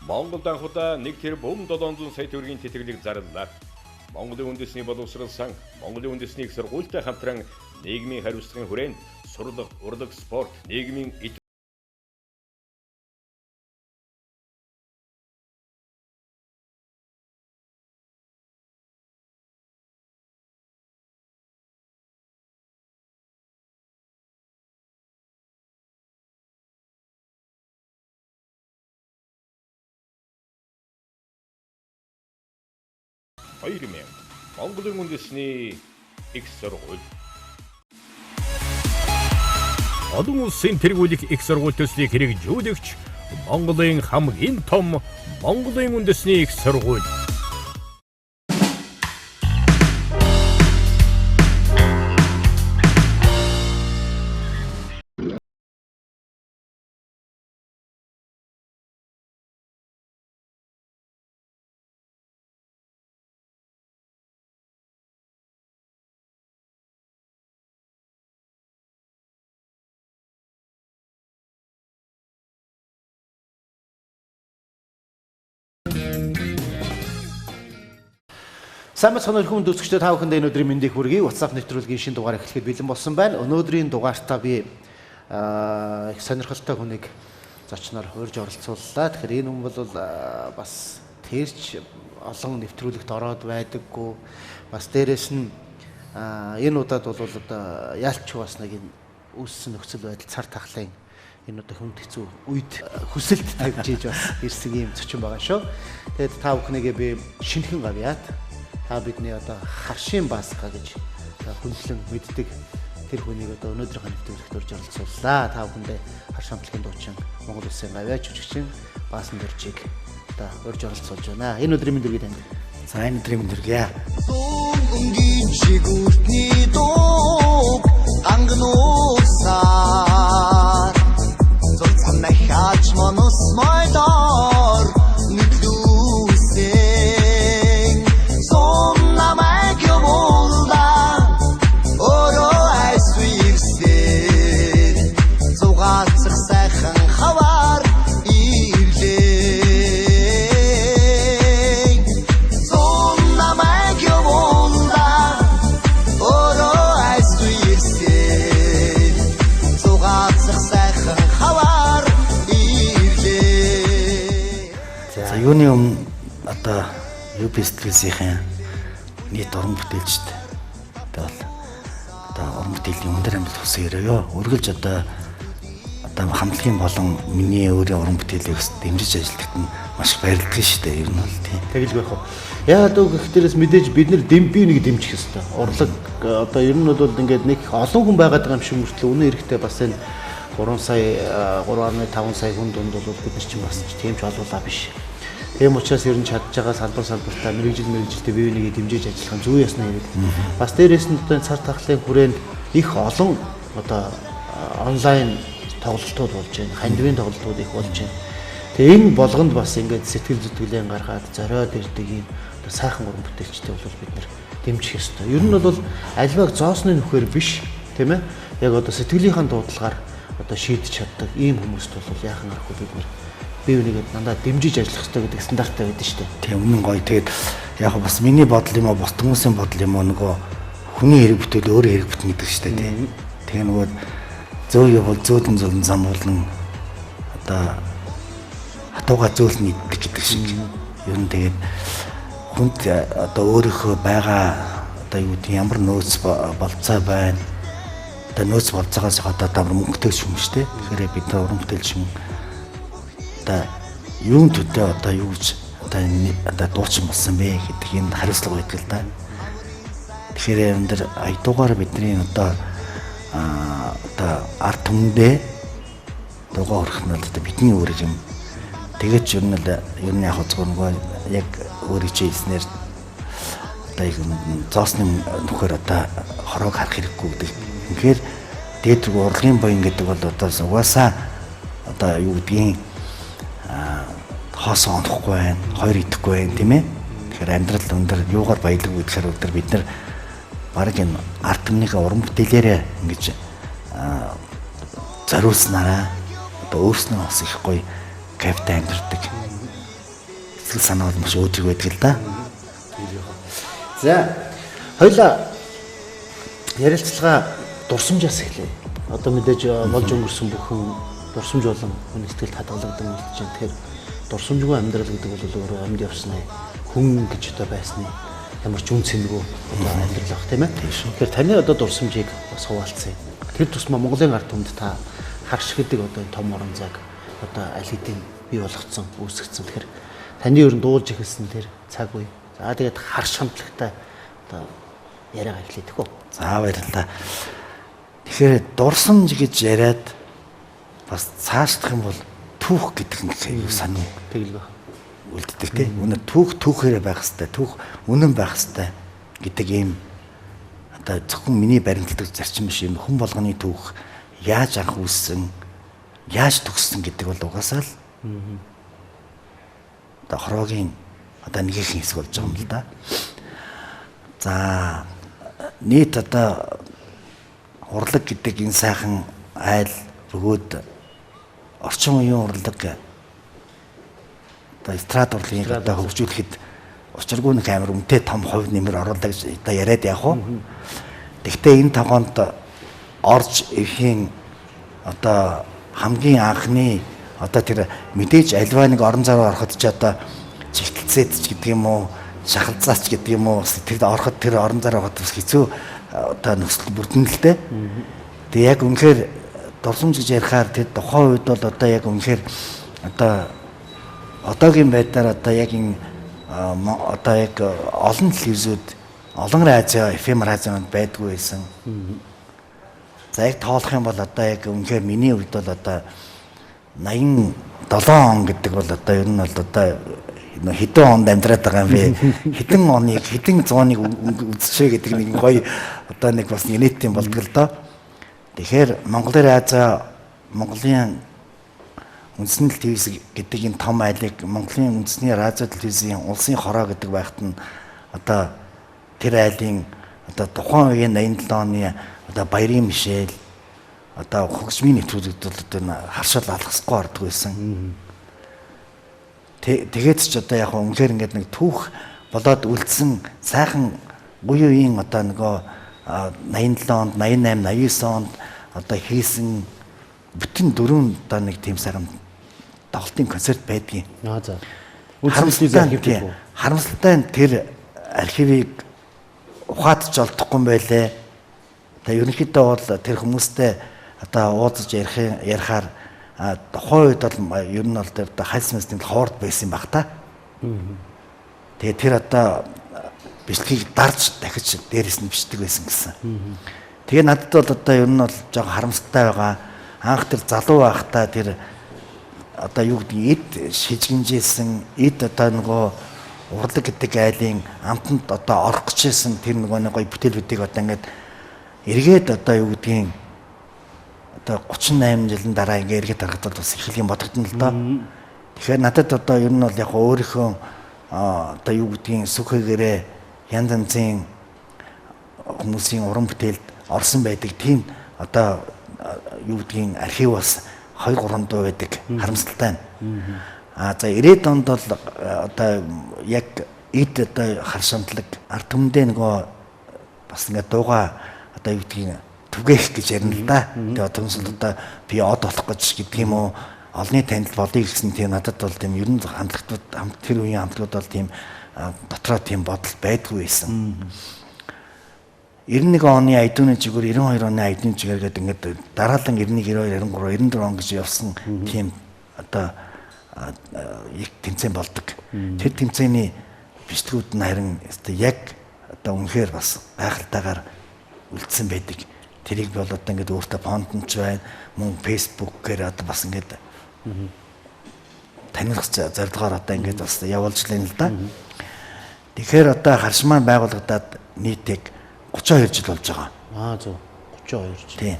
Монгол анхудаа 1,700 сая төгрөгийн тэтгэлэг зарлалаа. Монголын үндэсний боловсрол сан, Монголын үндэсний их сургуультай хамтран нийгмийн хариуцлагын хүрээнд сурлага, урлаг, спорт, нийгмийн Хоёрын Монголын үндэсний их сургууль. Олон улсын тэргүүлэх их сургууль төслийг хэрэгжүүлэгч Монголын хамгийн том Монголын үндэсний их сургууль. Сайн мэцхан өрхөнд үзэгчдээ та бүхэнд энэ өдрийн мэндийг хүргэе. WhatsApp нэвтрүүлгийн шинэ дугаар эхлэхэд бэлэн болсон байна. Өнөөдрийн дугаартаа би их сонирхолтой хүнийг зочноор урьж оролцууллаа. Тэгэхээр энэ хүн бол бас тэрч олон нэвтрүүлэгт ороод байдаггүй. Бас дээрэс нь энэ удаад бол одоо яалч бас нэг энэ үүссэн нөхцөл байдал цар тахлын энэ одоо хүнд хэцүү үед хүсэлт тавьж ийж бас ирсэн юм зочин байгаа шүү. Тэгээд та бүхнийгээ би шинэхэн гавьяат та бидний одоо харшийн Баасга гэж хүндлэн мэддэг тэр хүнийг одоо өнөөдрийнхөө нэвтрүүлэгт урьж оролцууллаа. Та бүхэндээ харш хамтлагийн дуучин Монгол Улсын гавьяач жүжигчин Баасан Дөржиг одоо урьж оролцуулж байна. Энэ өдрийн мэндийг танд. За энэ өдрийн мэндийг. Өнгийн чигүртний дуу ангнуусаар зов цамна хаач манус майдаар Юуны өмнө одоо UP сэтгүүлсийн нийт уран бүтээлчд одоо уран бүтээлийн өндөр амжилт хүсье өргөж одоо хамтлагийн болон миний өөрийн уран бүтээлийг дэмжиж ажиллахад нь маш баярлалтай шүү дээ. Ер нь бол тийм. Тэгэлж байх уу. Яагаад үг гэхтэрээс мэдээж бид нар би нэг дэмжих ёстой. Урлаг одоо ер нь бол ингээд нэг олон хүн байгаад байгаа юм шиг мөртлөө үнэ эрэхтэй бас энэ 3 сая 3.5 сая хүн дунд бол бид нар чинь бас тийм ч олуулаа биш. Тийм учраас ер нь чадж байгаа салбартаа мэрэгжилтэй бие биенийг дэмжиж ажиллах нь зөв ясна хэрэг. Бас дээрээс нь одоо цар тахлын хүрээнд их олон одоо онлайн тоглолтууд болж байна. Хандивын тоглолтууд их болж байна. Тэгээ энэ болгонд бас ингээд сэтгэл зүтгэлэн гаргаад зориод ирдэг юм одоо сайхан уран бүтээлчтэй бол бид нар дэмжих ёстой. Ер нь бол альваг зоосны нөхөр биш, тийм ээ. Яг одоо сэтгэлийнхэн дуудлагаар одоо шийдэж чаддаг ийм хүмүүст бол яахан аргагүй бид нар бие биенийг дандаа дэмжиж ажиллах хэрэгтэй гэдэг стандарттай байдаг шүү дээ. Тийм үнэн гоё. Тэгээд яг бас миний бодол юм уу, бос хүмүүсийн бодол юм уу нөгөө хүний хэрэг бүтээл өөрөө хэрэг бүтэн гэдэг шүү дээ. Тэгээ нөгөө зөө явал зөөдөн зам болон одоо хатууга зөөлн идэх гэдэг шиг. Ер нь тэгээд хүнд одоо өөрийнхөө байгаа одоо юу гэдэг ямар нөөц болцоо байна. Одоо нөөц болцоогоос одоо мөнгөтэй юм шүү дээ. Тэгэхээр бид уран бүтээлч юм юун төдөө одоо юу гэж одоо дуучин болсон бэ гэдэг энэ хариуцлага байдаг л да. Тэгэхээр энэ дэр аядуугаар бидний одоо ард түмэндээ дугаа өрөх нь одоо бидний өөрийг юм. Тэгээд ер нь яг зөвхөн яг өөрийн хэлснээр одоо яг зоосны нөхөр одоо хороог харах хэрэггүй гэдэг. Тэгэхээр дээд рүү урлагийн боён гэдэг бол одоо угаасаа одоо юу гэдгийг хоос онохгүй байна, хоёр идэхгүй байна, тийм ээ. Тэгэхээр амьдрал өндөр юугаар баялаггүй гэхээр өдөр бид нар бараг энэ ард түмнийхээ уран бүтээлээрээ ингэж зориулснараа одоо өөрснөө бас их гоё кайфтай амьдардаг. сэтгэл санаа бол маш өөдрөг байдаг л да. За хоёлаа ярилцлага дурсамжаас эхлэв. Одоо мэдээж болж өнгөрсөн бүхэн дурсамж болон хүний сэтгэлд хадгалагдсан үлдэж байна. Тэгэхээр дурсамжгүй амьдрал гэдэг бол өөрөө амьд явсны хүн гэж одоо байсны ямар ч үн цэнэгүй одоо амьдрал баг тийм ээ. Тэгэхээр таны одоо дурсамжийг бас хуваалцъя. Тэр тусмаа Монголын ард түмэнд та харш гэдэг одоо энэ том орон зайг одоо аль хэдийн бий болгоцсон, үүсгэсэн. Тэгэхээр таны ер нь дуулж эхэлсэн тэр цаг үе. За тэгээд харш хамтлагтай одоо яриагаа эхлэдэг хөө. За баярлалаа. Тэгэхээр дурсамж гэж яриад бас цаашлах юм бол түүх гэдэг нь юу санаа Тэгэл байх. үлддэг тийм. Үнэ түүхээрээ байх хэвээр, түүх үнэн байх хэвээр гэдэг ийм одоо зөвхөн миний баримтлагдаг зарчим биш юм. Хүн болгоны түүх яаж анх үүссэн, яаж төгссөн гэдэг бол угаасаа л одоо хороогийн одоо нэгэн хэсэг болж байгаа юм л да. За нийт одоо урлаг гэдэг энэ сайхан айл бөгөөд орчин үеийн урлаг одоо эстрад урлагийг одоо хөгжүүлэхэд учиргүй нэг амар үнэтэй том хувь нэмэр оруулаа гэж одоо яриад явах уу. Тэгвэл энэ тогоонд орж ирэхийн одоо хамгийн анхны одоо тэр мэдээж альва нэг орон зай руу ороход ч одоо чигтэлцээд ч гэдэг юм уу, шахалцаач гэдэг юм уу, тэр ороход тэр орон зай руу ороход бас хэцүү одоо нөхцөл бүрдэн л дээ. Тэгээ яг үнэхээр дурсамж гэж ярихаар тэр тухайн үед бол одоо яг үнэхээр одоо одоогийн байдлаар одоо яг энэ одоо яг олон телевизүүд олон радио, FM радионд байдгүй байсан. За яг тоолох юм бол одоо яг үнэхээр миний үед бол одоо 87 он гэдэг бол одоо ер нь бол одоо хэдэн онд амьдраад байгаа юм бэ? Хэдэн оныг, хэдэн зууныг үзчихээ гэдэг нэг гоё одоо нэг бас нийтийн болдог л доо. Тэгэхээр Монголын радио, Монголын үндэсний телевиз гэдэг энэ том айлыг Монголын үндэсний радио телевизийн улсын хороо гэдэг байхад нь одоо тэр айлын одоо тухайн үеийн 87 оны одоо Баярын Мишель одоо хөгжмийн нэвтрүүлэгт бол одоо харшаал алгасгүй ордог байсан. Тэгээд ч одоо яг үнэхээр ингээд нэг түүх болоод үлдсэн сайхан буюу үеийн одоо нөгөө 87 онд, 88, 89 онд одоо хийсэн бүтэн дөрвөн одоо нэг тийм сайхан тоглолтын концерт байдгийн. За. Харамсалтай тэр архивыг ухаадч олдохгүй байлээ. Тэгээ ерөнхийдөө бол тэр хүмүүстэй одоо уулзаж ярихаар тухайн үед бол ер нь бол тэр хайсмас тийм хоорд байсан баг та. Тэгээ тэр одоо бичлэгийг дарж дахиж дээрээс нь бичдэг байсан гэсэн. Тэгээ надад бол одоо ер нь бол жоохон харамсалтай байгаа. Анх тэр залуу байхдаа тэр одоо юу гэдэг эд шижгэнжсэн эд одоо нөгөө урлаг гэдэг айлын амтанд одоо орох гэжсэн тэр нөгөө нэг гоё бүтээлүүдийг одоо ингээд эргээд одоо юу гэдгийг одоо 38 жилийн дараа ингээд эргээд харахад бол бас их юм бодогдно л доо. Тэгэхээр надад одоо ер нь бол яг өөрийнхөө одоо юу гэдгийг сүхэгээрээ янз янзын хүмүүсийн уран бүтээлд орсон байдаг тийм одоо юу гэдгийг архив бас 2-3 байдаг харамсалтай. За 90-ад онд бол одоо яг эд одоо харшамтлаг ард түмэндээ нөгөө бас ингээд дууга одоо юу гэдгийг түгээх гэж ярина л да. Тэгээ одоо одоо би од болох гэж гэдэг юм уу олны танил болъё гэсэн тийм надад бол тийм ер нь хамтлагууд тэр үеийн хамтлагууд бол тийм дотроо тийм бодол байдгүй байсан. 91 оны айдууны чигээр 92 оны айдууны чигээр гэдэг ингээд дараалан 91, 92, 93, 94 он гэж явсан тийм одоо их тэмцээн болдог. Тэр тэмцээний бичлэгүүд нь харин яг одоо үнэхээр бас гайхалтайгаар үлдсэн байдаг. Тэрийг бол одоо ингээд өөртөө фондч байна, мөн фэйсбүүкээр одоо бас ингээд таниулах зорилгоор одоо ингээд бас явуулж лээ л да. Тэгэхээр одоо харшмаа байгуулагдаад нийтийг 32 жил болж байгаа. Зөв. 32 жил. Тийм.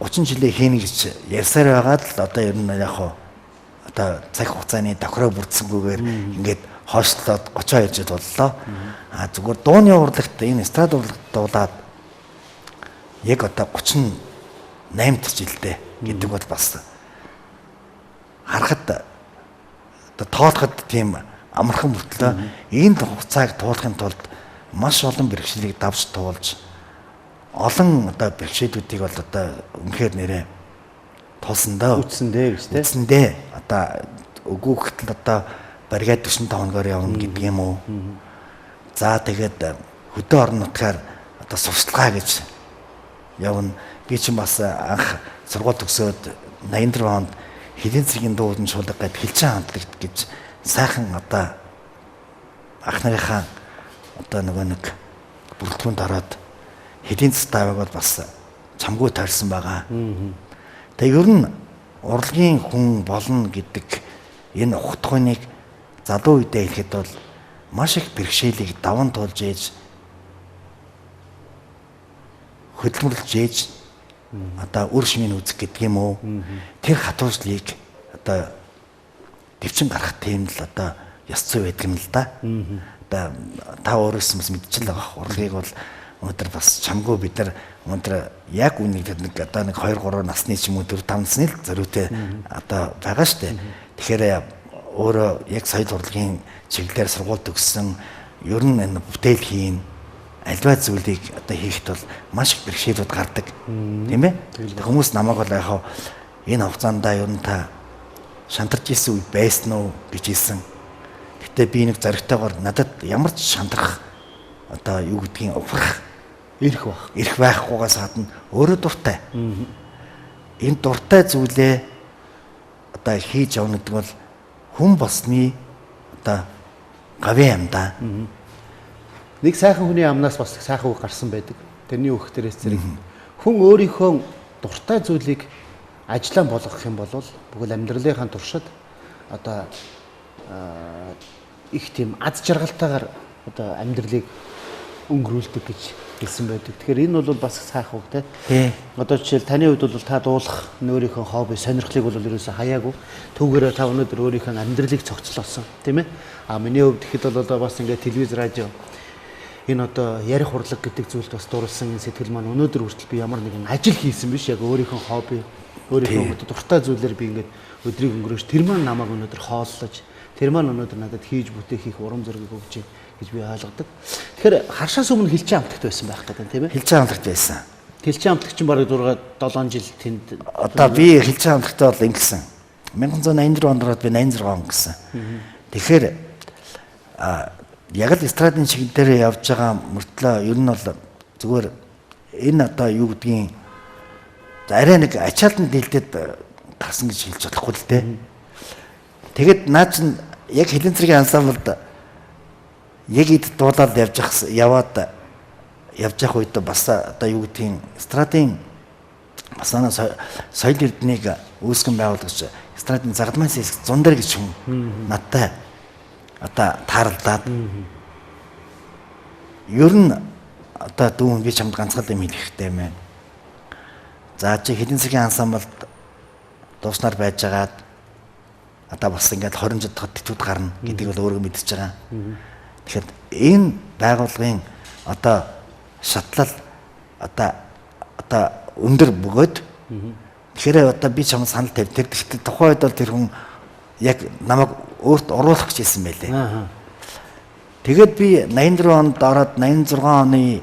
30 жилийн хийнэ гэж ярьсаар байгаад л одоо ер нь яг одоо цаг хугацааны давхраа бүрдсэнгүйгээр ингээд хойшлоод 32 жил боллоо. Зүгээр дууны урлагт энэ эстрад урлагт дуулаад яг одоо 38 дахь жилдээ гэдэг бол бас харахад одоо тоолоход тийм амархан мөртлөө энэ хугацааг туулахын тулд маш олон бэрхшээлийг давж туулж олон одоо бэрхшээлүүдийг бол одоо үнэхээр нэрээ тулсандаа үтсэндээ гэж тийм. үтсэндээ одоо өгөөхтөл одоо баригад 45 хоногоор явна гэдэг юм уу. За тэгээд хөдөө орон нутгаар одоо сурталчилгаа гэж явна. Би чинь бас анх сургууль төгсөөд 84 онд хэдийн цэгийн дуудан шуулга гэд хэлцэн хамтлагт гэж сайхан одоо ах нарынхаа одоо нэг бүрэлдэхүүнд ороод хэдийн цэставыг бол бас чамгүй таарсан байгаа. Тэгээ ер нь урлагийн хүн болно гэдэг энэ ухтхуйныг залуу үедээ хэлэхэд бол маш их бэрхшээлийг даван туулж ээж хөдөлмөрлж ээж одоо үр шимийн үзэх гэдэг юм уу. Тэр хатуужлыг одоо дэвчин гарах тийм л одоо ёс зүй байдаг юм л да. Одоо та өөрөөс мэдчихэл байгаа. Урлагийг бол өнөөдөр бас чамгүй бид нар өнөөдөр яг үнийг нэг одоо нэг 2 3 насны ч юм уу 4 5 насны л зориутой одоо байгаа штэ. Тэгэхээр өөрөө яг соёл урлагийн чиглэлээр сургууль төгссөн ер нь энэ бүтээл хийн альва зүйлийг одоо хийхэд бол маш их бэрхшээлүүд гардаг тийм ээ. Хүмүүс намайг бол яхаа энэ хугацаанд ер нь та шантарч исэн үе байсан уу гэж хэлсэн. Гэтэ би нэг зоригтойгоор надад ямар ч шантрах одоо юу гэдгийг ухрах ирэх байхгүйгаас гадна өөрөө дуртай. Энэ дуртай зүйлээ одоо хийж явна гэдэг бол хүн болсны одоо гавьяа юм да. Нэг сайхан хүний амнаас бас сайхан үг гарсан байдаг. Тэрний үг дээрээс зэрэг хүн өөрийнхөө дуртай зүйлийг ажлаа болгох юм бол бүхэл амьдралынхаа туршид одоо их тийм аз жаргалтайгаар одоо амьдралыг өнгөрүүлдэг гэж хэлсэн байдаг. Тэгэхээр энэ бол бас сайхан үг тий. Одоо жишээл таны хувьд бол та дуулах өөрийнхөө хобби сонирхлыг бол ерөөсөө хаяагүй. Түүгээрээ та өнөөдөр өөрийнхөө амьдралыг цогцлоосон тийм ээ. Миний хувьд ихэд бол бас ингээд телевиз радио энэ одоо ярих урлаг гэдэг зүйлд бас дурлсан энэ сэтгэл маань өнөөдөр хүртэл би ямар нэгэн ажил хийсэн биш яг өөрийнхөө хобби өөрийнхөө дуртай зүйлээр би ингээд өдрийг өнгөрөөж тэр маань намайг өнөөдөр хооллож тэр маань өнөөдөр надад хийж бүтээх их урам зориг өгч гэж би ойлгодог. Тэгэхээр харшаас өмнө хилчээ амтлагт байсан байх гэдэг тийм ээ. Хилчээ амтлагт байсан. Хилчээ амтлагч чинь бараг 6 7 жил тэнд одоо би хилчээ амтлагтаа бол ингэсэн. 1984 онд ороод би 86 он гэсэн. Тэгэхээр яг л эстрадын чиглэл дээр явж байгаа мөртлөө ер нь бол зүгээр энэ одоо юу гэдгийг арай нэг ачаалтанд дийлдэд тасан гэж хэлж болохгүй л дээ. Тэгэд наа чин яг хилэн цэргийн ансамблд яг ид дуулаад яваад явж үед бас одоо юу гэдгийг эстрадын бас соёл эрднийг үүсгэн байгуулагч эстрадын Загдмаас Зундар гэж хүн надтай одоо таарлаад ер нь одоо дүүн би чамд ганцхан юм хэлэх хэрэгтэй юм байна. За чи хэдэн цагийн ансамблд дууснаар байжгаад одоо бас ингээд 20 жил тэтгүүд гарна гэдгийг бол өөрөө мэдчихэж байгаа. Тэгэхээр энэ байгууллагын одоо шатлал одоо өндөр бөгөөд тэгэхээр одоо би чамд санал тавь тэр тухайн үед бол тэр хүн яг намайг өөрт оруулах гэж хэлсэн байлээ. Тэгээд би 84 онд ороод 86 оны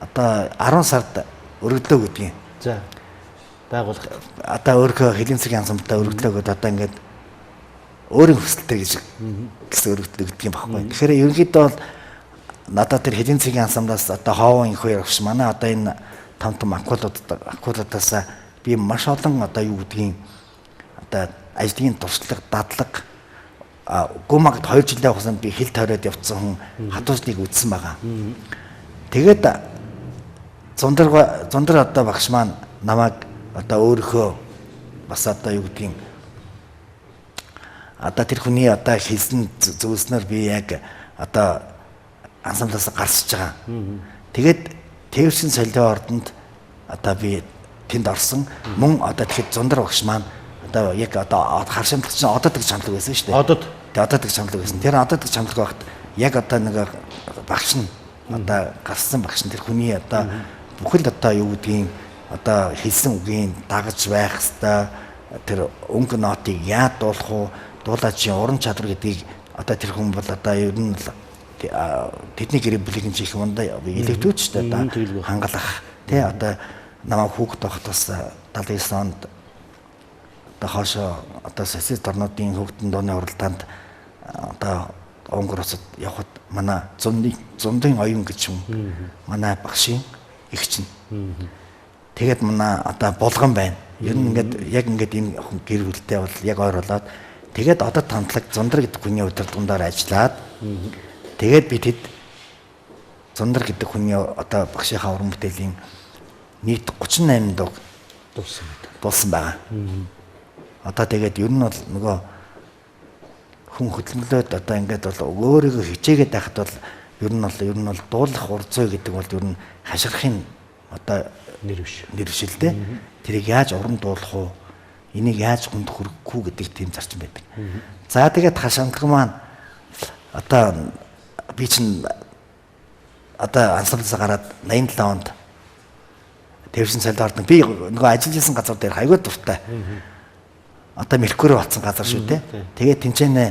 одоо 10 сард өргөдлөө гэдгийг. За байгуулах. Одоо өөрийнхөө хэлийн цэгийн ансамблаа өргөдлөө гэдэг одоо ингээд өөрийн хүсэлтэй гэж гэсэн өргөдлөө гэдэг юм баггүй. Тэгэхээр ерөнхийдөө бол надад тэр хэлийн цэгийн ансамблаас одоо хоовын их хоёр агш манай одоо энэ том акулуудаас би маш олон одоо юу гэдгийг одоо ажлын туршлага, дадлага гүмагт 2 жилийн хугацаанд би хил тойроод явцсан хүн хатуужныг үзсэн байгаа. Тэгээд зундар одоо багш маань намайг одоо өөрийнхөө бас одоо юу гэдгийг одоо тэр хүний одоо хэлсэн зүйлснээр би яг одоо ансамблаас гарсаж байгаа. Тэгээд тээврийн солио ордонд одоо би тэнд орсон. Мөн одоо тэгэхэд зундар багш маань одоо яг одоо харшамтлагч чинь одод гэж хамтлаг байсан шүү дээ. Одод гэж хамтлаг байсан. Тэр одод гэж хамтлаг багт яг одоо нэг багш нь одоо гарсан багш нь тэр хүний одоо бүхэл одоо юу гэдгийг одоо хэлсэн үгийн дагаж байх хэвээр тэр өнгө нотыг яа дуулах уу, дуулаачийн уран чадвар гэдгийг одоо тэр хүн бол одоо ер нь тэдний гэрээ бүлгийн чих юм да илэрдүүлж шүү дээ. Хангалах тий одоо намайг хүүхэд байхад бас 79 онд одоо хоошо одоо социалист орнуудын хөгжлийн дууны уралдаанд одоо Унгар улсад явхад манай зундын оюун гэж юм. Манай багшийн эгч нь. Тэгээд манай одоо булган байна. Ер нь яг ингээд энэ гэр бүлтэй бол яг ойр болоод тэгээд одоо тантлаг зундар гэдэг хүний удирдлагаар ажиллаад тэгээд бид хэд зундар гэдэг хүний одоо багшийнхаа уран бүтээлийн нийт 38 дуу дуулсан байгаа. Одоо тэгээд ер нь бол нөгөө хүн хөдөлмөлөд одоо ингээд бол өөрийгөө хичээгээд байхад бол ер нь бол дуулах урзой гэдэг бол ер нь хаширхын одоо нэр биш л дээ. Тэрийг яаж уран дуулах уу? Энийг яаж хүнд хүрэхгүй гэдэг тийм зарчим байдаг. За тэгээд хашамтлаг маань одоо би чинь одоо ансамблаас гараад 87 онд Тэрсэн цалид ордог. Би нөгөө ажиллаж исэн газар дээр хайгуу дуртай. Одоо Меркури болсон газар шүү дээ. Тэгээд тэнцэнэ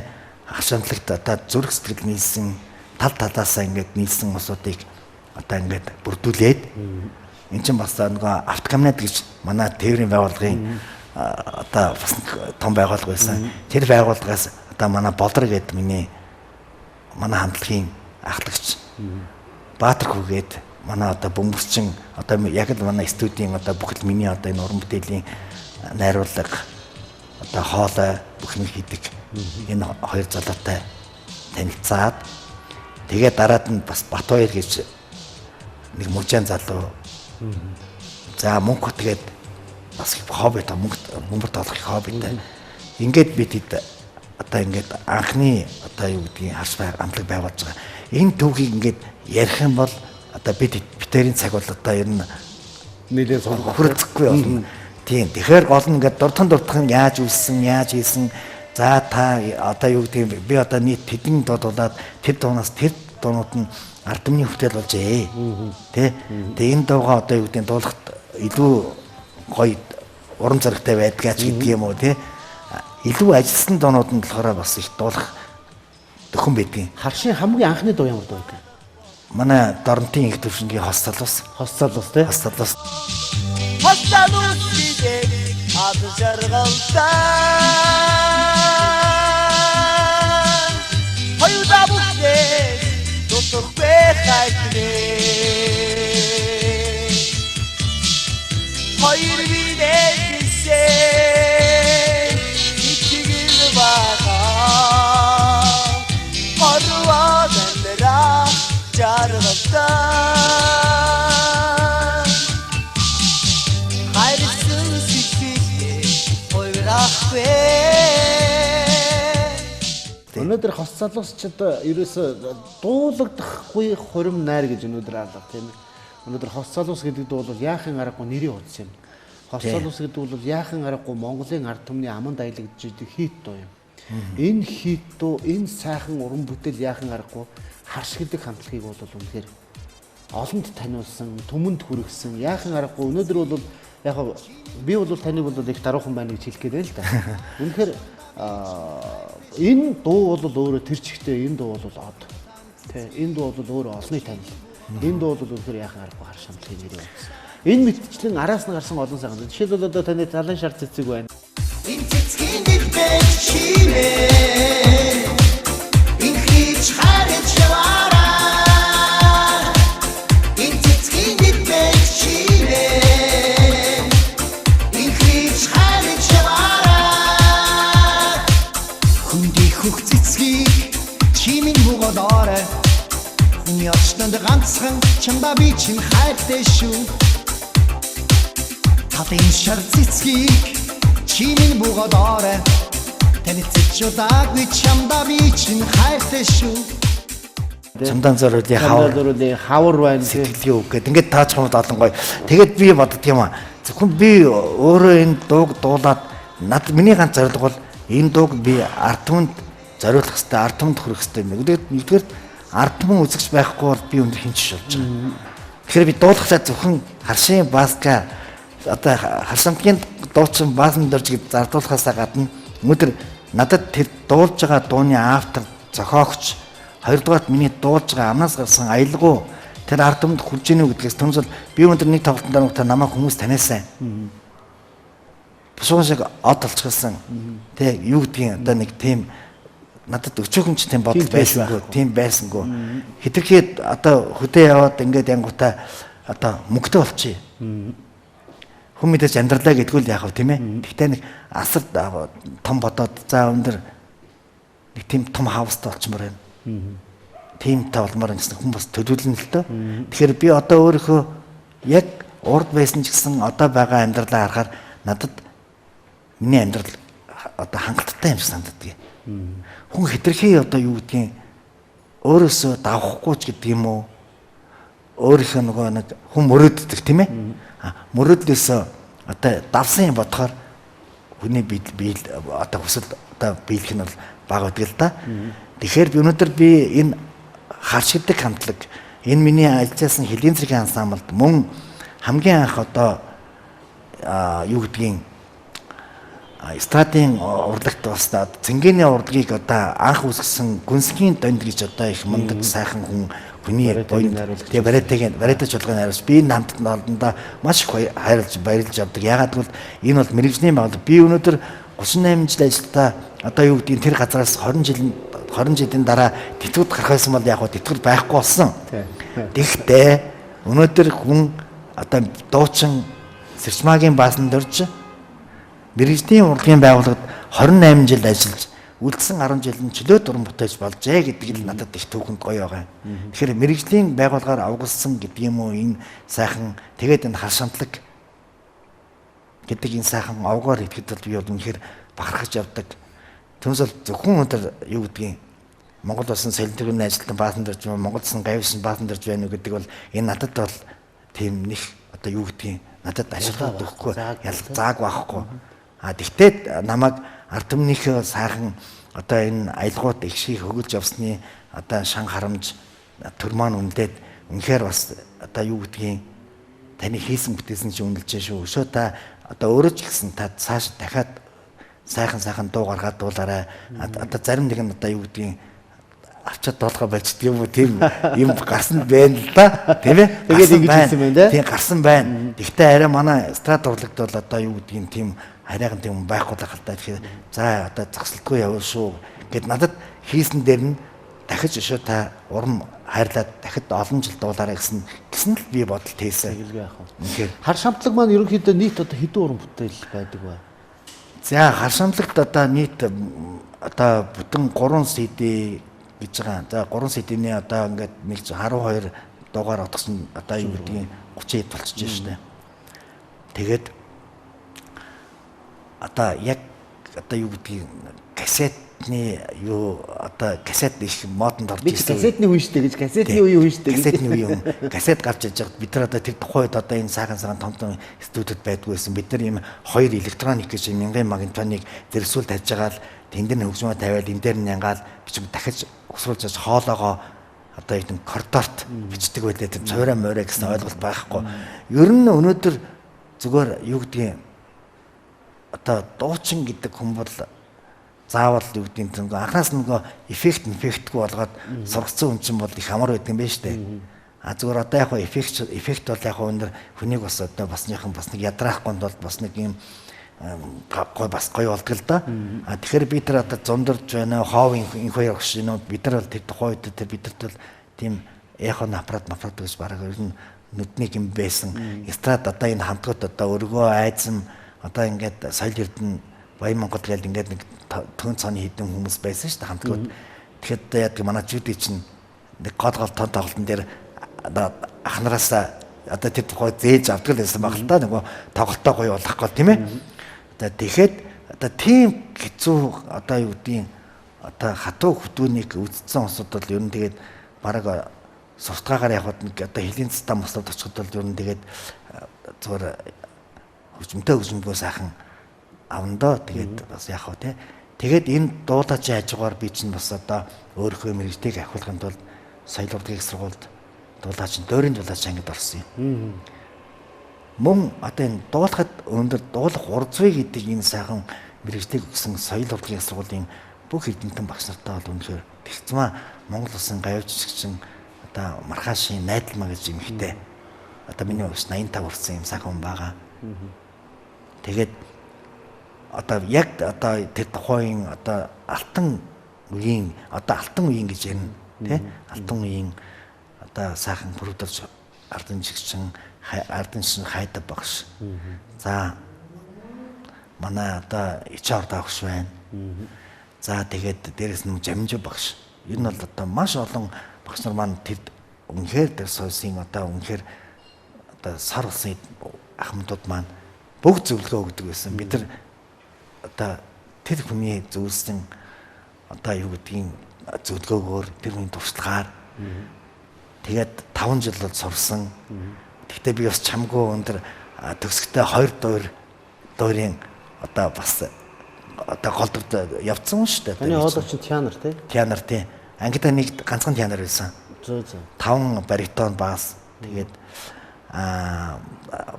хашамтлагт одоо зүрх сэтгэл нийлсэн тал талаасаа ингээд нийлсэн усуудыг одоо ингээд бүрдүүлээд эн чинь бас нөгөө автокамнад гэж манай тээврийн байгууллагын одоо бас том байгууллага байсан. Тэр байгууллагаас одоо манай Болдор гэдэг манай хамтлагийн ахлагч Баатар хүүгээд манай одоо бөмбөрчин одоо яг л манай студийн одоо бүхэл миний одоо энэ уран бүтээлийн найруулга одоо хоолой бүхэн хийдэг энэ хоёр залуутай танилцаад тэгээд дараад нь бас Батбаяр гэж нэг мужаан залуу за мөнгө тэгээд бас хобби та мөнгө тоолох хоббитай ингээд бид одоо ингээд анхны одоо юу гэдгийг харж амтлаг байгуулж байгаа энэ түүхийг ингээд ярих юм бол одоо бидний цаг бол одоо ер нь нэлээд хүрдэхгүй болно. Тийм. Тэгэхээр гол нь ингээд дурдхан яаж үлсэн, яаж хийсэн. За та одоо юу гэдэг би одоо нийт тэдэн дуудуулаад тэр дуунаас тэр дуунууд нь ард түмний хүртэл болж ээ. Тэ. Тэгээ энэ дуугаа одоо юу гэдэг дуулахт илүү гоё уран зоригтой байдгаач гэдэг юм уу тий. Илүү ажилласан дуунууд нь болохоор бас их дуулах төхөн байдгийн. Харшийн хамгийн анхны дуу ямар дуу вэ? Манай Доронтын их төвшингийн хос залуус тий. Хос залуус. Хос залуус гэдэг ад жаргалтай хоёулаа бүхтэй дутхгүй хайртай хоёр бидээсээ ичгэл бага хорвоо дандра жаргалтай хайрсан сэтгэлээ ойрахгүй. Өнөөдөр хос залуусчид ерөөсө дуулагдахгүй хурим найр гэж өнөөдөр аалга тийм ээ. Өнөөдөр хос залуус гэдэг дуу бол яахын аргагүй нэрийн утас юм. Хос залуус гэдэг бол яахын аргагүй Монголын ард түмний аманд аялагдж идэг хийт дуу юм. Энэ хийт дуу, энэ сайхан уран бүтээл яахын аргагүй харш гэдэг хамтлагийг бол үнэхээр олонд таниулсан, түмэнд хүргэсэн. Яахын аргагүй өнөөдөр бол яг би бол таныг бол их даруухан байна гэж хэлэх гээд байна л да. Үнэхээр энэ дуу бол өөрөө тэр чигтээ энэ дуу бол од. Тэ энэ дуу бол өөрөө олонний танил. Энэ дуу бол үнэхээр яахын аргагүй харш хамтлагийн нэр байсан. Энэ мэдчлэн араас нь гарсан олон сайхан. Жишээлбэл одоо таны талын шар цэцэг байна. Энэ цэцгийн дэвтэй чимээ инхич харж яваараа энэ цэцгийн дэвтэй чимээ инхич харж яваараа хүндий хөх цэцгийг чимийн бугадаараа хүн ячтанд ганцхан чамда би чин хайртай шүү Татын шар цэцгийг чимийн бугадаараа танилцж удаагүй чамда би чин хайртай шүү Чамдан зориулын хавар байна сэтгэлийн үг гэдэг. Ингээд тааж хамт олон гоё. Тэгээд би бодд юм аа. Зөвхөн би өөрөө энэ дууг дуулаад миний ганц зорилго бол энэ дууг би ард түмэнд зориулах хэрэгтэй, ард түмэнд хүргэх хэрэгтэй юм. Нэгдүгээр ард түмэн үзэгч байхгүй бол би өндөр хинч болж байгаа. Тэгэхээр би дуулахлаа зөвхөн харшийн баска одоо харшамтгийн дуучин баасан дөрж гэж зардуулахаасаа гадна өнөөдөр надад тэр дуулж байгаа дууны автор зохиогч хоёрдугаарт миний дуулж байгаа амнаас гарсан аялгау тэр ард түмэнд хүрж ийнү гэдгээс төмсөл би өнөөдөр нэг тоглолтын дараа та намайг хүмүүс таниасан. Бушуун шиг од толцголсон. Тэ юу гэдгийг одоо нэг тийм надад өчөөхөн ч тийм бодол байсангүй, тийм байсангүй. Хэтэрхий одоо хөдөө яваад ингээд янгуудаа одоо мөнгөтэй болчих. Хүн мэдээж амьдралаа гэдгүүл яах вэ тийм ээ. Гэхдээ нэг асар том бодоод за өндөр нэг тийм том хавстай болчмоор байна. Тимтэй болмоор гэсэн хүн бас төлөвлөн л тоо. Тэгэхээр би одоо өөрийнхөө яг урд байсан ч гэсэн одоо байгаа амьдралаа харахаар надад миний амьдрал одоо хангалттай юм шиг санагддаг. Хүн хэтэрхий одоо юу гэдгийг өөрөөсөө давахгүй ч гэдэг юм уу? Өөрийнхөө нөгөө нэг хүн мөрөөддөг тийм ээ. Мөрөөдлөөсөө одоо давсан юм бодохоор хүний биел одоо хүсэл одоо биелэх нь бол бага байдаг л да. Тэгэхээр би өнөөдөр энэ харшигддаг хамтлаг энэ миний ажилласан хэлийн зэргийн ансамблд мөн хамгийн анх одоо юу гэдгийг стадийн урлагт бас цэнгэний урлагийг одоо анх үүсгэсэн Гүнсгийн донд гэж одоо их мундаг сайхан хүний боёнд тэгээ барайтаж болгоны хариуц би энэ хамтд олондоо маш их баярлж явдаг. Ягаад гэвэл энэ бол мэрэгжлийн байгууллага. Би өнөөдөр 38 жил ажилдаа одоо юу гэдгийг тэр газраас 20 жилийн дараа тэтгэврт гарах байсан бол яг тэтгэвэр байхгүй болсон. Тэгэхдээ өнөөдөр хүн одоо дуучин Сэрчмаагийн баасан дөрж мэрэгжлийн урлагийн байгууллагад 28 жил ажиллаж үлдсэн 10 жилийн чөлөө дуран бүтээж болжээ гэдэг нь надад их түүхэнд гоё байгаа. Тэгэхээр мэрэгжлийн байгууллагаар авгалсан гэдэг юм уу энэ сайхан тэгээд энэ харшамтлаг гэдэг энэ сайхан овгоор итгэхэд би бол үнэхээр бахархаж явдаг. Түүнээс зөвхөн өнөөдөр юу гэдгийг Монгол улсын соёлын төвийн ажилтан баасан дөрж байна, Монгол улсын гавьсан баасан дөрж байна уу гэдэг бол энэ надад бол тийм нэг одоо юу гэдгийг надад ашиглаад өгөхгүй зааг байхгүй. Тэгтээ намайг ард түмнийхээ сайхан одоо энэ аялгууд их шиг хөгөлж явсны одоо шан харамж төр маань үнэлээд үнэхээр бас одоо юу гэдгийг таны хийсэн бүтээсэн чи үнэлж шүү. Өшөө та одоо өөрөө ч гэсэн та цааш дахиад сайхан дуу гаргаад дуулаарай. Одоо зарим нэг нь одоо юу гэдгийг авчаад дуулгаа болчдөг юм уу тийм юм гарсан байна л да. Тийм ээ. Тэгээд ингэж хэлсэн байна да. Тийм гарсан байна. Гэхдээ арай манай эстрад урлагт бол одоо юу гэдгийг тийм хараахан тийм байхгүй л хальтаа. Тэгэхээр за одоо зогсолтгүй явна шүү гэд надад хийсэн дээр нь дахиж өшөө та урам хайрлаад дахид олон жил дуулаарай гэсэн л би бодол тээсэн. Тэгэхээр хар шамтлаг маань ерөнхийдөө нийт одоо хэдэн уран бүтээл байдаг вэ? За хар шамтлагт одоо нийт одоо бүтэн 3 CD гэж байгаа. За 3 CD-ний одоо ингээд 12 дугаар отгосон одоо юу гэдгийг 30 хэд болчихж байна шүү дээ. Тэгээд одоо яг одоо юу гэдгийг кассетны юу одоо кассет их модонд орж ирсэн. Кассетны үе шүү дээ гэж кассетны үе шүү дээ. Кассетны үе юм. Кассет гарч иж байгаад бид нар одоо тэр тухайд одоо энэ сайхан том студиуд байдгүй байсан. Бид нар ийм 2 электроник гэж 1000 магнитоныг зэрэгсүүл тавьж байгаа л тэнд дээр хөгжмөө тавиад энэ дээр нянгаал бичиг дахиж өсрүүлж хоолоогоо одоо ийм коридорт бичдэг байлээ. Тэр цойроо морой гэсэн ойлголт байхгүй. Ер нь өнөөдөр зүгээр юу гэдгийг одоо дуучин гэдэг хүн бол заавал юу гэдэг нь анхаас нөгөө эффектгүй болгоод сургацсан хүн чинь бол их амар байдаг юм байна шүү дээ. Зүгээр одоо яг эффект бол яг өндөр хүнийг бас одоо бас нэг ядраахгүй бол бас нэг юм гоё болдог л да. Тэгэхээр бид нар одоо зундарж байна, хов энэ хоёр өгшинүүд бид нар бол тэр тухайд тэр бидэрт бол тийм эхо аппарат гэж бараг ер нь нүдний юм байсан. Эстрад одоо энэ хамтгууд одоо өргөө айзам одоо ингээд соёл эрдэнэ Баян Монгол гээд ингээд нэг төн цааны хідэн хүмүүс байсан шүү дээ хамтгууд. Тэгэхэд яадаг манай жүди чинь нэг гол тон тоглолтын дээр одоо ахнараасаа одоо тэр тухай зээж авдаг л байсан баг л та нөгөө тоглолтоо гоё болгохгүй тийм ээ. Одоо тэгэхэд одоо тийм хэцүү одоо юу гэдгийг одоо хатуу хөтөөнийг үдцсэн усуд бол ер нь тэгээд бараг суртгаагаар явахад нэг одоо хэлийн цэстам усуд очиход бол ер нь тэгээд зүгээр хөгжмөө сайхан авандаа тэгээд бас яах вэ те. Тэгээд энэ дуулаачийн хажуугаар би чинь бас одоо өөрийнхөө мэрэгжлийг ахиулахын тулд соёл урлагийн сургуульд дуулаач дойрын дуулаач ангид орсон юм. мөн одоо энэ дуулахад өндөр дуулах урдзвыг гэдэг энэ сайхан мэрэгжлийг өгсөн соёл урлагийн сургуулийн бүх эрдэмтэн багш нартай бол үнэхээр тэгцмаа Монгол Улсын гавьяа жижигчин одоо мархаашийн найдалмаа гэж эмхтэй. Одоо миний өвс 85 хүрсэн юм сайхан хүн байгаа. Тэгээд одоо яг одоо тэр тухайн одоо алтан үеийн гэж ярина тий алтан үеийн одоо сайхан бүрдүүлж ардын жигчин хайдаг багш. За манай одоо ичаар даахш байна. За тэгээд дээрэс нь жамжи багш. Ер нь бол одоо маш олон багш нар маань тэд үнэхээр тэр соёлын одоо үнэхээр одоо сар улсын ахмадууд маань бүгд зөвлөгөө өгдөг байсан. Бид нар одоо тэр хүний зөвлөсөн одоо юу гэдгийг зөвлөгөөгөөр тэр хүний туршлагаар тэгээд 5 жил бол сурсан. Гэхдээ би бас чамгүй өндөр төгсгөтэй 2 дуурийн одоо бас одоо голдорд явцсан шүү дээ. Таны хоолой чинь театр тий? Театр тий. Ангидаа нэг ганцхан театр байсан. 5 баритон бас тэгээд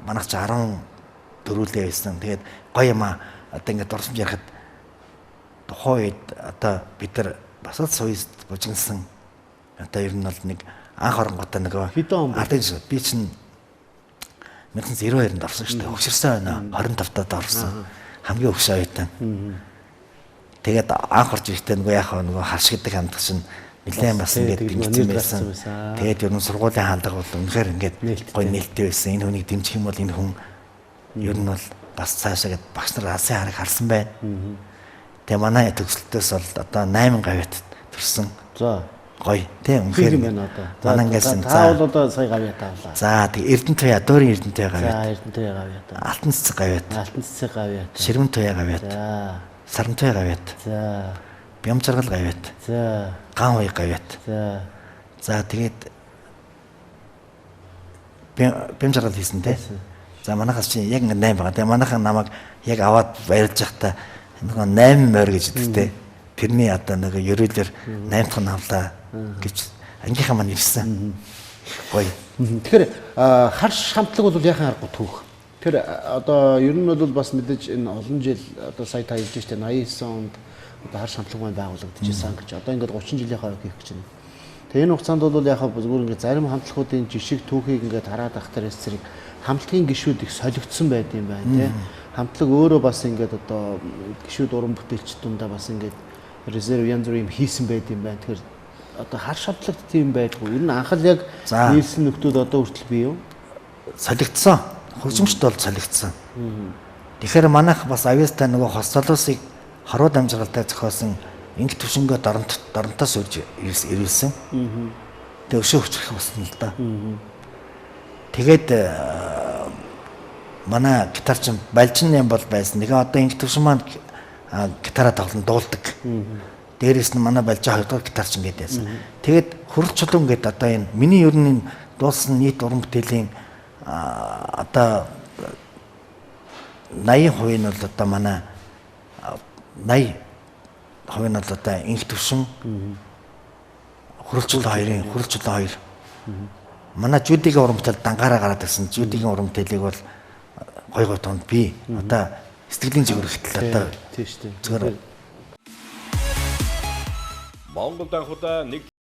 манайх ч 14 байсан. Тэгээд гоё юм одоо ингээд дурсамж ярихад тухайн үед одоо бид нар бас л соёлд бужигнсан одоо ер нь бол нэг анх оронгуудаа нөгөө ардын би чинь 1992-нд орсон шүү дээ. Өгшөрсөн байна. 25 таад орсон. Хамгийн өгшөө оюутан. Тэгээд анх орж ирэхдээ нөгөө яхаа нөгөө харш гэдэг хамтг чинь нэлээд бас ингээд дэмжсэн байсан. Тэгээд ер нь сургуулийн хаалга бол үнэхээр ингээд гоё нээлттэй байсан. Энэ хүнийг дэмжих юм бол энэ хүн ер нь бол бас цаашаа гээд багш нар алсын харыг харсан байна. Тэгээ манай төгсөлтөөс бол одоо 8 гавьяат төрсөн. За гоё тийм үнэхээр юм байна одоо. Манай ингээс та бол одоо сая гавьяат авлаа. За тэгээ Эрдэнэтуяа дөрийн Эрдэнэтуяа гавьяат. За Эрдэнэтуяа гавьяат. Алтан цэцэг гавьяат. Алтан цэцэг гавьяат. Ширмэнтуяа гавьяат. За Сарантуяа гавьяат. За Бямжаргал гавьяат. За Ган хуй гавьяат. За тэгээд бямжаргал хийсэн те. За манайхаас чинь яг ингэ 8 байгаа. Тэгээ манайхан намайг яг аваад баярлж байхдаа нөгөө 8 морь гэж хэлдэг те. Тэрний одоо нөгөө ерөөлөөр 8 дахь нь авлаа гэж ангийнхаа маань ирсэн. Гоё. Тэгэхээр харш хамтлаг бол яхан аргагүй түүх. Тэгэхээр одоо ер нь бол бас мэдээж энэ олон жил одоо сая та хэлж штэ 89 онд одоо харш хамтлаг маань байгуулагдчихсан гэж. Одоо ингээд 30 жилийнхаа хийх гэж байна. Тэгээ энэ хугацаанд бол яхаа зүгээр ингээд зарим хамтлагуудын жишг түүхийг ингээд хараад ахтар эсрэг хамтлагийн гишүүд их солигдсон байд юм байна тий. Хамтлаг өөрөө бас ингээд одоо гишүүд уран бүтээлч дундаа бас ингээд резерв янз бүрийн хийсэн байд юм байна. Тэгэхээр одоо харш хамтлагт тийм байдгүй. Ер нь анх л яг нийлсэн нөхдүүд одоо хүртэл бий юу? Солигдсон. Хөгжимчд бол солигдсон. Тэгэхээр манайх бас авьяастай нөгөө хос солоосыг харууд амжиргалтай зохиосон инг төвшнгөө доронтоос үрж ирүүлсэн. Тэгээ өшөө хүчрэх болсон л да. Тэгээд манай гитарчин Балжин юм бол байсан. Тэгээ одоо инг төвшин маань гитараа тоглон дуулдаг. Дээрээс нь манай Балжин 2 дахь гитарчин гэдэг байсан. Тэгээд хурц чулуун гэдэг одоо энэ миний ер нь дуулсан нийт уран бүтээлийн одоо 80% нь бол одоо манай 80% нь бол одоо инх төвшин хуралчлал 2 манай жүдигийн уран бүтээл дангаараа гараад ирсэн. Жүдигийн уран бүтээлийг бол гой тоонд би одоо сэтгэлийн зүгэр ихтэл одоо тийм шүү дээ. зүгээр Монголд анхудаа нэг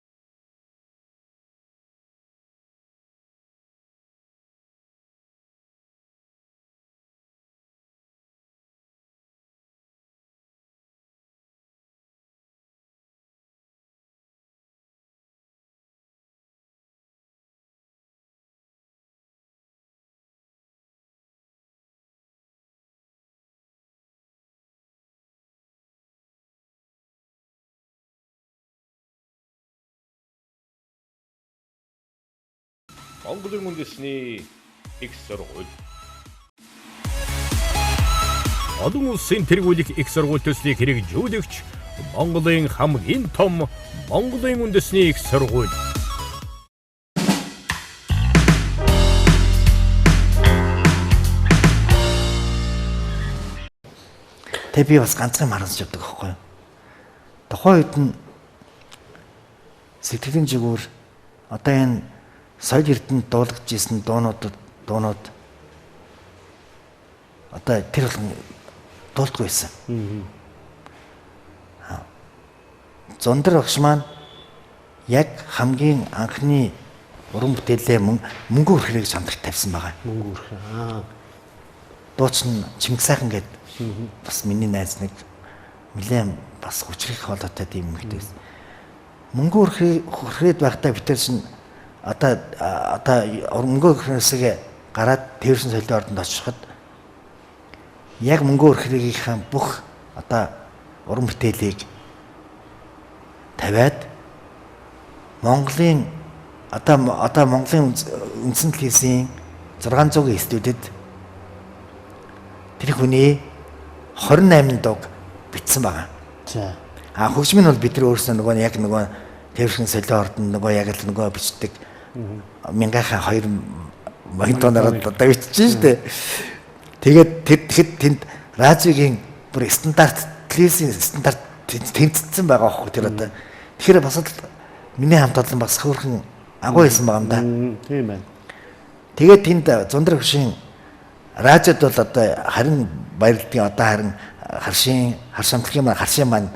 Монголын үндэсний их сургууль. Олон улсын тэргүүлэх их сургууль төслийг хэрэгжүүлэгч Монголын хамгийн том Монголын үндэсний их сургууль. Тэ би бас ганцхан харанч явдаг байхгүй юу? Тухайн үед нь сэтгэлийн зүгүүр одоо энэ соёл эрдэнэт дуулгаж ирсэн дуунууд одоо тэр болгон дуулдаггүй байсан. Зундар багш маань яг хамгийн анхны уран бүтээлээ мөнгө өрхрийг сандрагт тавьсан байгаа. Мөнгө өрх. Дуучин Чимэг сайхан гэдэг бас миний найз нэг нэлээд бас хүчрэх хоолойтой тийм юм гэдэг. Мөнгө өрхрээд байхдаа бид нар чинь одоо мөнгө өрхрөөсөө гараад тэрсэн солио ордонд очиход яг мөнгө өрхрийнхээ бүх одоо уран бүтээлийг тавиад Монголын одоо Монголын үндсэн телевизийн 600-ийн студид тэр хүний 28 дуг бичсэн байгаа. За. Хөгжмийн бол бид нар өөрсдөө нөгөө яг нөгөө тэрхэн солио ордонд нөгөө яг л нөгөө бичдэг. Мянгахаа 2 монитоноор одоо бичиж штэ. Тэгээд тэгэхэд тэнд радиогийн бүр стандарт телевизийн стандарт тэнцсэн байгаа аахгүй тэр одоо. Тэгэхээр бас л миний хамт олон бас хөөрхөн агуу байсан байгаа юм да. Тийм байна. Тэгээд тэнд Зундар хөшийн радиод бол одоо харин баярлалын одоо харин харшамтлагын маань харшийн маань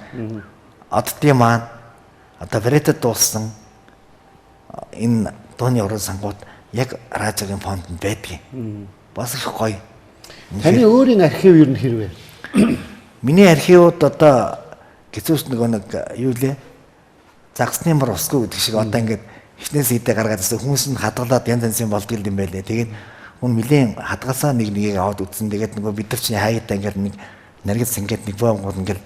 оддын маань одоо вэрэтэд дууссан энэ дууны уран сангууд яг радиогийн фонд байдгийг. Бас их гоё. Таны өөрийн архив юу нэрвэ? Миний архивууд одоо гэцүүс нөгөө нэг юу лээ? Загсны мөр усгүй гэдэг шиг одоо ингээд хичнээн сэдэ гаргаад ирсэн хүмүүс нь хадгалаад янз янзын болдгол юм байлээ. Тэгээд хүн milen хадгалсаа нэгийг аваад үзсэн. Тэгээд нөгөө бид нар чинь хаяатаа ингээд нэг наргиц ингээд нэг боомгол ингээд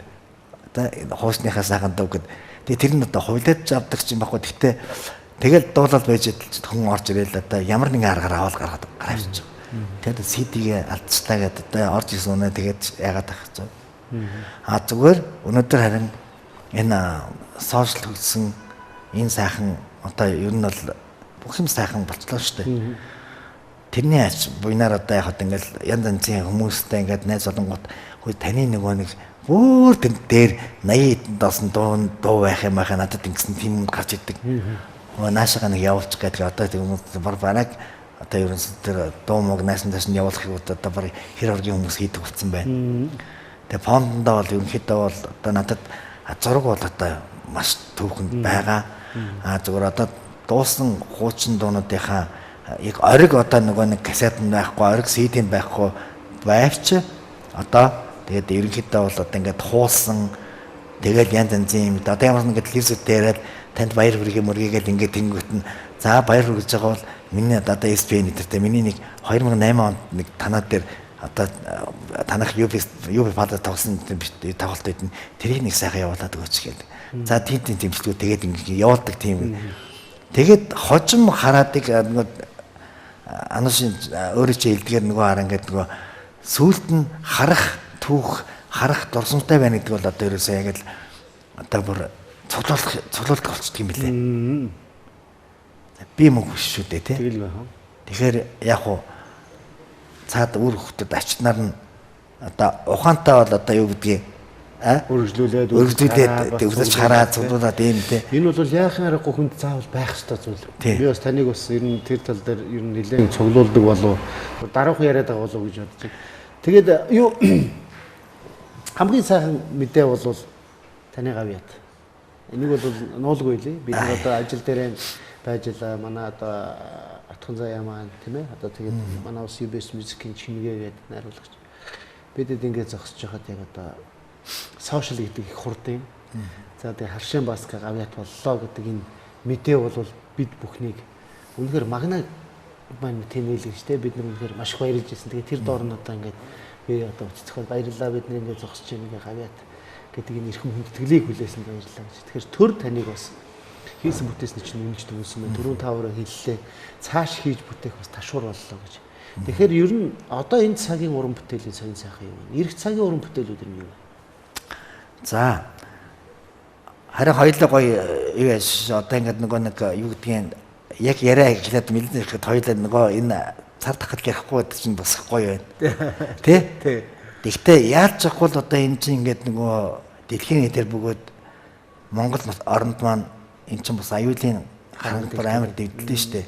одоо хуусныхаа сайхан дав гэд. Тэгээд тэр нь одоо хуйлаад авдаг ч юм баггүй. Гэхдээ тэгэл дуулал байж хүн орж ирээл одоо ямар нэгэн аргаар аваад гаргаад гараад. Тэгээд CD-гээ алдчихлаа гэдэг одоо орж ирсэн үнэ тэгээд яагаад ах вэ? Зүгээр өнөөдөр харин энэ сошиал хөгжсөн энэ сайхан одоо ер нь бол бүх юм сайхан болцлоо шүү дээ. Тэрний ач буйнаар одоо яг ингээл янз янзын хүмүүстэй ингээд найз олонгот хөө таны нөгөө нэг бүр тэн дээр 80 доосон дуу байх юм аа надад ингэсэн тийм юм гарч идэг. Наашаага нэг явуулчих гэдэг одоо тийм хүмүүс бараг одоо ерөнхийдөө тэр дуу мог наасан дэс нь явуулахыг одоо баг хэр оргийн хүмүүс хийдэг болсон байна. Тэгээ фондоо бол ерөнхийдөө бол одоо надад зураг бол одоо маш төвхөнд байгаа. Зүгээр одоо дуусан хуучин дуунуудынхаа яг ориг одоо нөгөө нэг кассет нь байхгүй, ориг CD нь байхгүй байвч одоо тэгээд ерөнхийдөө бол одоо ингээд хуулсан тэгээд янз янзын юм одоо ямар нэгэн телевизэд дээрэл танд баяр хүргэе мөргийгээл ингээд тэнгүүт нь за баяр хүргэж байгаа бол миний одоо SPN нэртэй миний нэг 2008 онд нэг танаа дээр одоо танах UB пада тавсан тоглолт байдэн тэрийг нэг сайхан явуулаад өгөөч гэдэг. За тийм тэмцлүүд тэгээд ингээд явуулдаг тийм. Тэгээд хожим хараадаг ануушин өөрөө чи хэлдгээр нөгөө хараа ингээд нөгөө сүулт нь харах түүх харах дурсамжтай байна гэдэг бол одоо ерөөсөө яг л одоо бүр цуглуулах болчихдөг юм билээ. Би мөнгө биш шүү дээ тий. Тэгэл байна. Тэгэхээр яг уу цаад үр хөлтөд ачнаар нь одоо ухаантай бол одоо юу гэдгийг өргөжлүүлээд өгсөж хараад цуглуулад ийм тий. Энэ бол яахын аргагүй хүнд заавал байх ёстой зүйл. Би бас таныг бас ер нь тэр тал дээр ер нь нэлээд цуглуулдаг болов дараахан яриад байгаа болов гэж бодчих. Тэгээд юу хамгийн сайхан мэдээ бол таны гавьяат. Энийг бол нуулгүй лээ. Бид одоо ажил дээр байж л манай одоо Атхан заяа маань тийм ээ. Одоо тэгээд манай ус UBS Music-ийн чимгээ гэдэг найруулагч. Бидэд ингээд зогсож байхад яг одоо сошиал гэдэг их хурдан. За тэгээ харшин баска гавьяат боллоо гэдэг энэ мэдээ бол бид бүхнийг үнэхээр магнаа маань тэнэлгэн штэ бид нар үнэхээр маш их баярлж ирсэн. Тэгээ тэр доор нь одоо ингээд би одоо үцэцэхэд баярлалаа бид нэг ингээд зогсож байгаа нэг гавьяат гэдэг энэ эрхэм хүндэтгэлийг хүлээсэн баярлалаа гэж. Тэгэхээр төр таныг бас хийсэн бүтээсний чинь үнэж төгсөн байна. Түрүүн тавраа хэллээ. Цааш хийж бүтээх бас ташуур боллоо гэж. Тэгэхээр ер нь одоо энэ цагийн уран бүтээлийн сонин сайхан юм. Ирэх цагийн уран бүтээлүүд нь юу вэ? За харин хоёулаа гоё юу яаш одоо ингээд нөгөө нэг юу гэдгийг яг яриа хэлээд мэлэн ирэхэд хоёулаа нөгөө энэ цар тахал ярихгүй гэдэг чинь бас гоё байна. Тэ? Тэгтээ яаж чадахгүй л одоо энэ чинь ингээд нөгөө дэлхийн дээр бөгөөд Монгол оронд маань энэ чинь бас аюулын хангалттай амар дэвдэлтэй шүү дээ.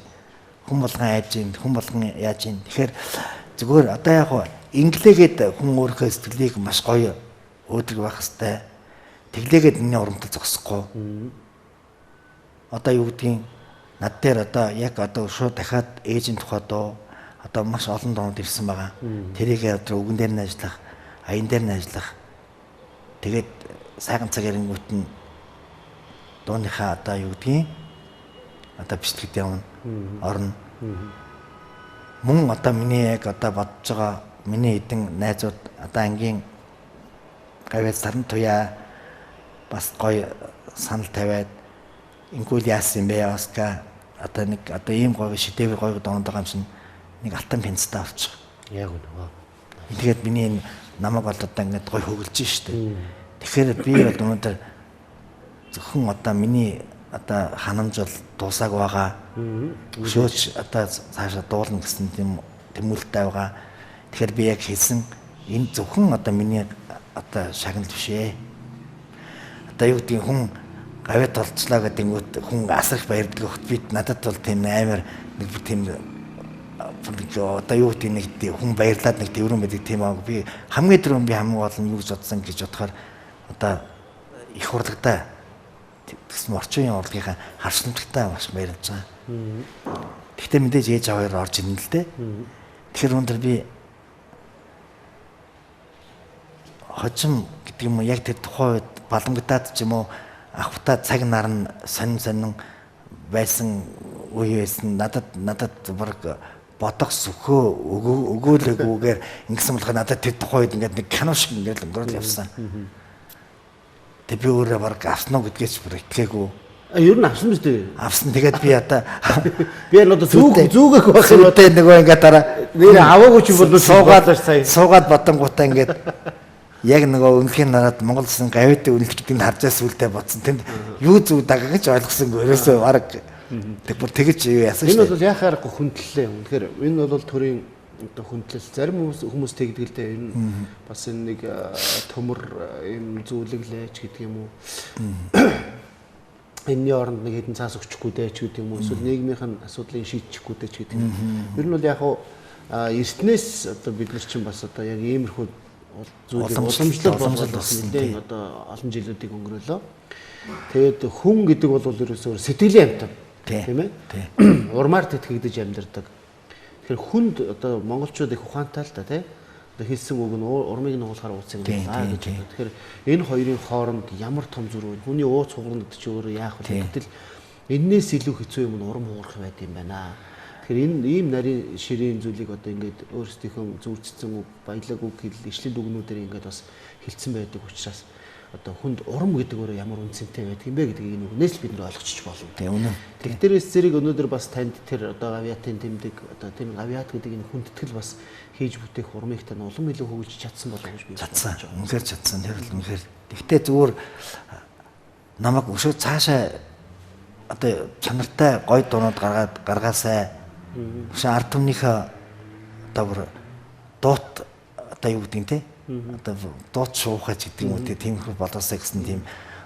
Хүн болгон айж ийн, хүн болгон яаж ийн. Тэгэхээр зүгээр одоо яг инглээгээд хүн өөрийнхөө сэтгэлийг маш гоё өөдрөг байх хэвээр. Тэглээгээд миний урамтал зогсохгүй. Одоо юу гэдгийг над дээр одоо яг одоо шууд дахиад ээжийн тухай доо одоо маш олон доонод ирсэн байгаа. Тэрийг одоо үгэн дээр нь ажиллах, аян дээр нь ажиллах. Тэгээд сайхан цаг ярингуут нь дууныхаа одоо юу гэдгийг одоо бичлэгт явна, орно. Мөн одоо миний яг одоо бодож байгаа миний эдэн найзууд одоо ангийн гавьяа сарн туяа бас гоё санал тавиад ингүүл яасан юм бэ яаска одоо нэг одоо ийм гоё шидэвэр гоё доонд байгаа юм шиг нэг алтан пенцтэй авчих. Яг үнэ. Тэгээд миний энэ намайг бол одоо ингээд гоё хөглөж штэ. Тэгэхээр би бол өнөөдөр зөвхөн одоо миний одоо ханамж бол дуусааг байгаа. Өшөөч одоо цаашаа дуулна гэсэн тэмүүлэлтэй байгаа. Тэгэхээр би яг хэлсэн энэ зөвхөн одоо миний одоо шагнал биш ээ. Одоо юу гэдэг хүн гавьяа толцлоо гэдэг хүн асрах баярдаг хот бид надад бол тийм амар нэг тийм одоо юу гэдэг нэг хүн баярлаад нэг дэврэн байдаг тийм аа би хамгийн түрүүнд би хамгийн гол нь юу гэж бодсон гэж бодохоор одоо их урлагтай гэсэн орчин урлагийнхаа харшламжтай маш баярлж байгаа. Гэхдээ мэдээж ээж аваар орж ирнэ л дээ. Тэгэхээр өндөр би хожим гэдэг юм уу яг тэр тухайн үед баламгтаад ч юм уу ахвтаа цаг нар нь сонин байсан үе байсан надад баг бодох сөхөө өгөөлэгүүгээр ингэсэн болохоор надад тэр тухайн үед ингээд нэг кино шиг ингээд өнгөрөөл явсан. Тэг би өөрөө баг авсан уу гэдгээс бүр итгээгүй. Ер нь авсан биз дээ. Авсан. Тэгээд би одоо би одоо зүгэх байх юм одоо нөгөө ингээд дараа нэр аваагүй ч бол суугаад бодонгуудаа ингээд яг нөгөө өнхийн нараад Монгол улсын гавьяатай үнэлгэдэг нь харжаас үлдээ бодсон. Тэнд юу зүг дага гэж ойлгосонгүй. Ерөөсөө баг тэг бүр тэгэж юу яасан шүү. Энэ бол яхаар хүндлээ. Үнэхээр энэ бол төрийн одоо хүндлэл зарим хүмүүс тэгдэг л дээ. Энэ бас энэ нэг төмөр юм зүйлэглээч гэдэг юм уу. Энэний оронд нэг хэдэн цаас өгчихгүй дээ ч гэдэг юм уу. Эсвэл нийгмийн асуудлыг шийдчихгүй дээ ч гэдэг юм. Ер нь бол яг эртнээс одоо бид нар чинь бас одоо яг иймэрхүү уламжлал болсон нэлээд одоо олон жилүүдийг өнгөрөөлөө. Тэгээд хүн гэдэг бол ерөөсөөр сэтгэлийн амьтан тийм ээ. Урмаар тэтгэгдэж амьдардаг. Тэгэхээр хүнд одоо монголчууд их ухаантай л да тийм. Одоо хэлсэн үг нь урмыг нь уулахаар ууцсан юм даа гэж байна. Тэгэхээр энэ хоёрын хооронд ямар том зүрх вэ? Хүний ууц хугарна гэдэг чинь өөрөө яах вэ? Гэтэл энээс илүү хэцүү юм нь урам хугарах байд юм байна. Тэгэхээр энэ ийм нарийн ширийн зүйлийг одоо ингээд өөрсдийнхөө зүрцсэн үг, баялаг үг, ишлэл үгнүүдээр ингээд бас хэлсэн байдаг учраас одоо хүнд урам гэдэг өөрөө ямар үнцэнтэй байдаг юм бэ гэдгийг энэ үгнээс л бид нар ойлгочих болно. Тийм үнэн. Тэгтэрээс зэрэг өнөөдөр бас танд тэр одоо гавьяатын тэмдэг одоо тийм гавьяат гэдэг энэ хүндэтгэл бас хийж бүтээх урмыг тань улам илүү хөгжиж чадсан болов уу гэж би чадсан. Үнэхээр чадсан. Тэр л үнэхээр. Тэгтээ зүгээр намайг өшөө цаашаа одоо чанартай гой дуунууд гаргаасай. Шин ард түмнийхээ одоо бүр дуут одоо юу гэдэг нь те одоо дуут шуухаж гэдэг юм уу тийм их болоосаа гэсэн тийм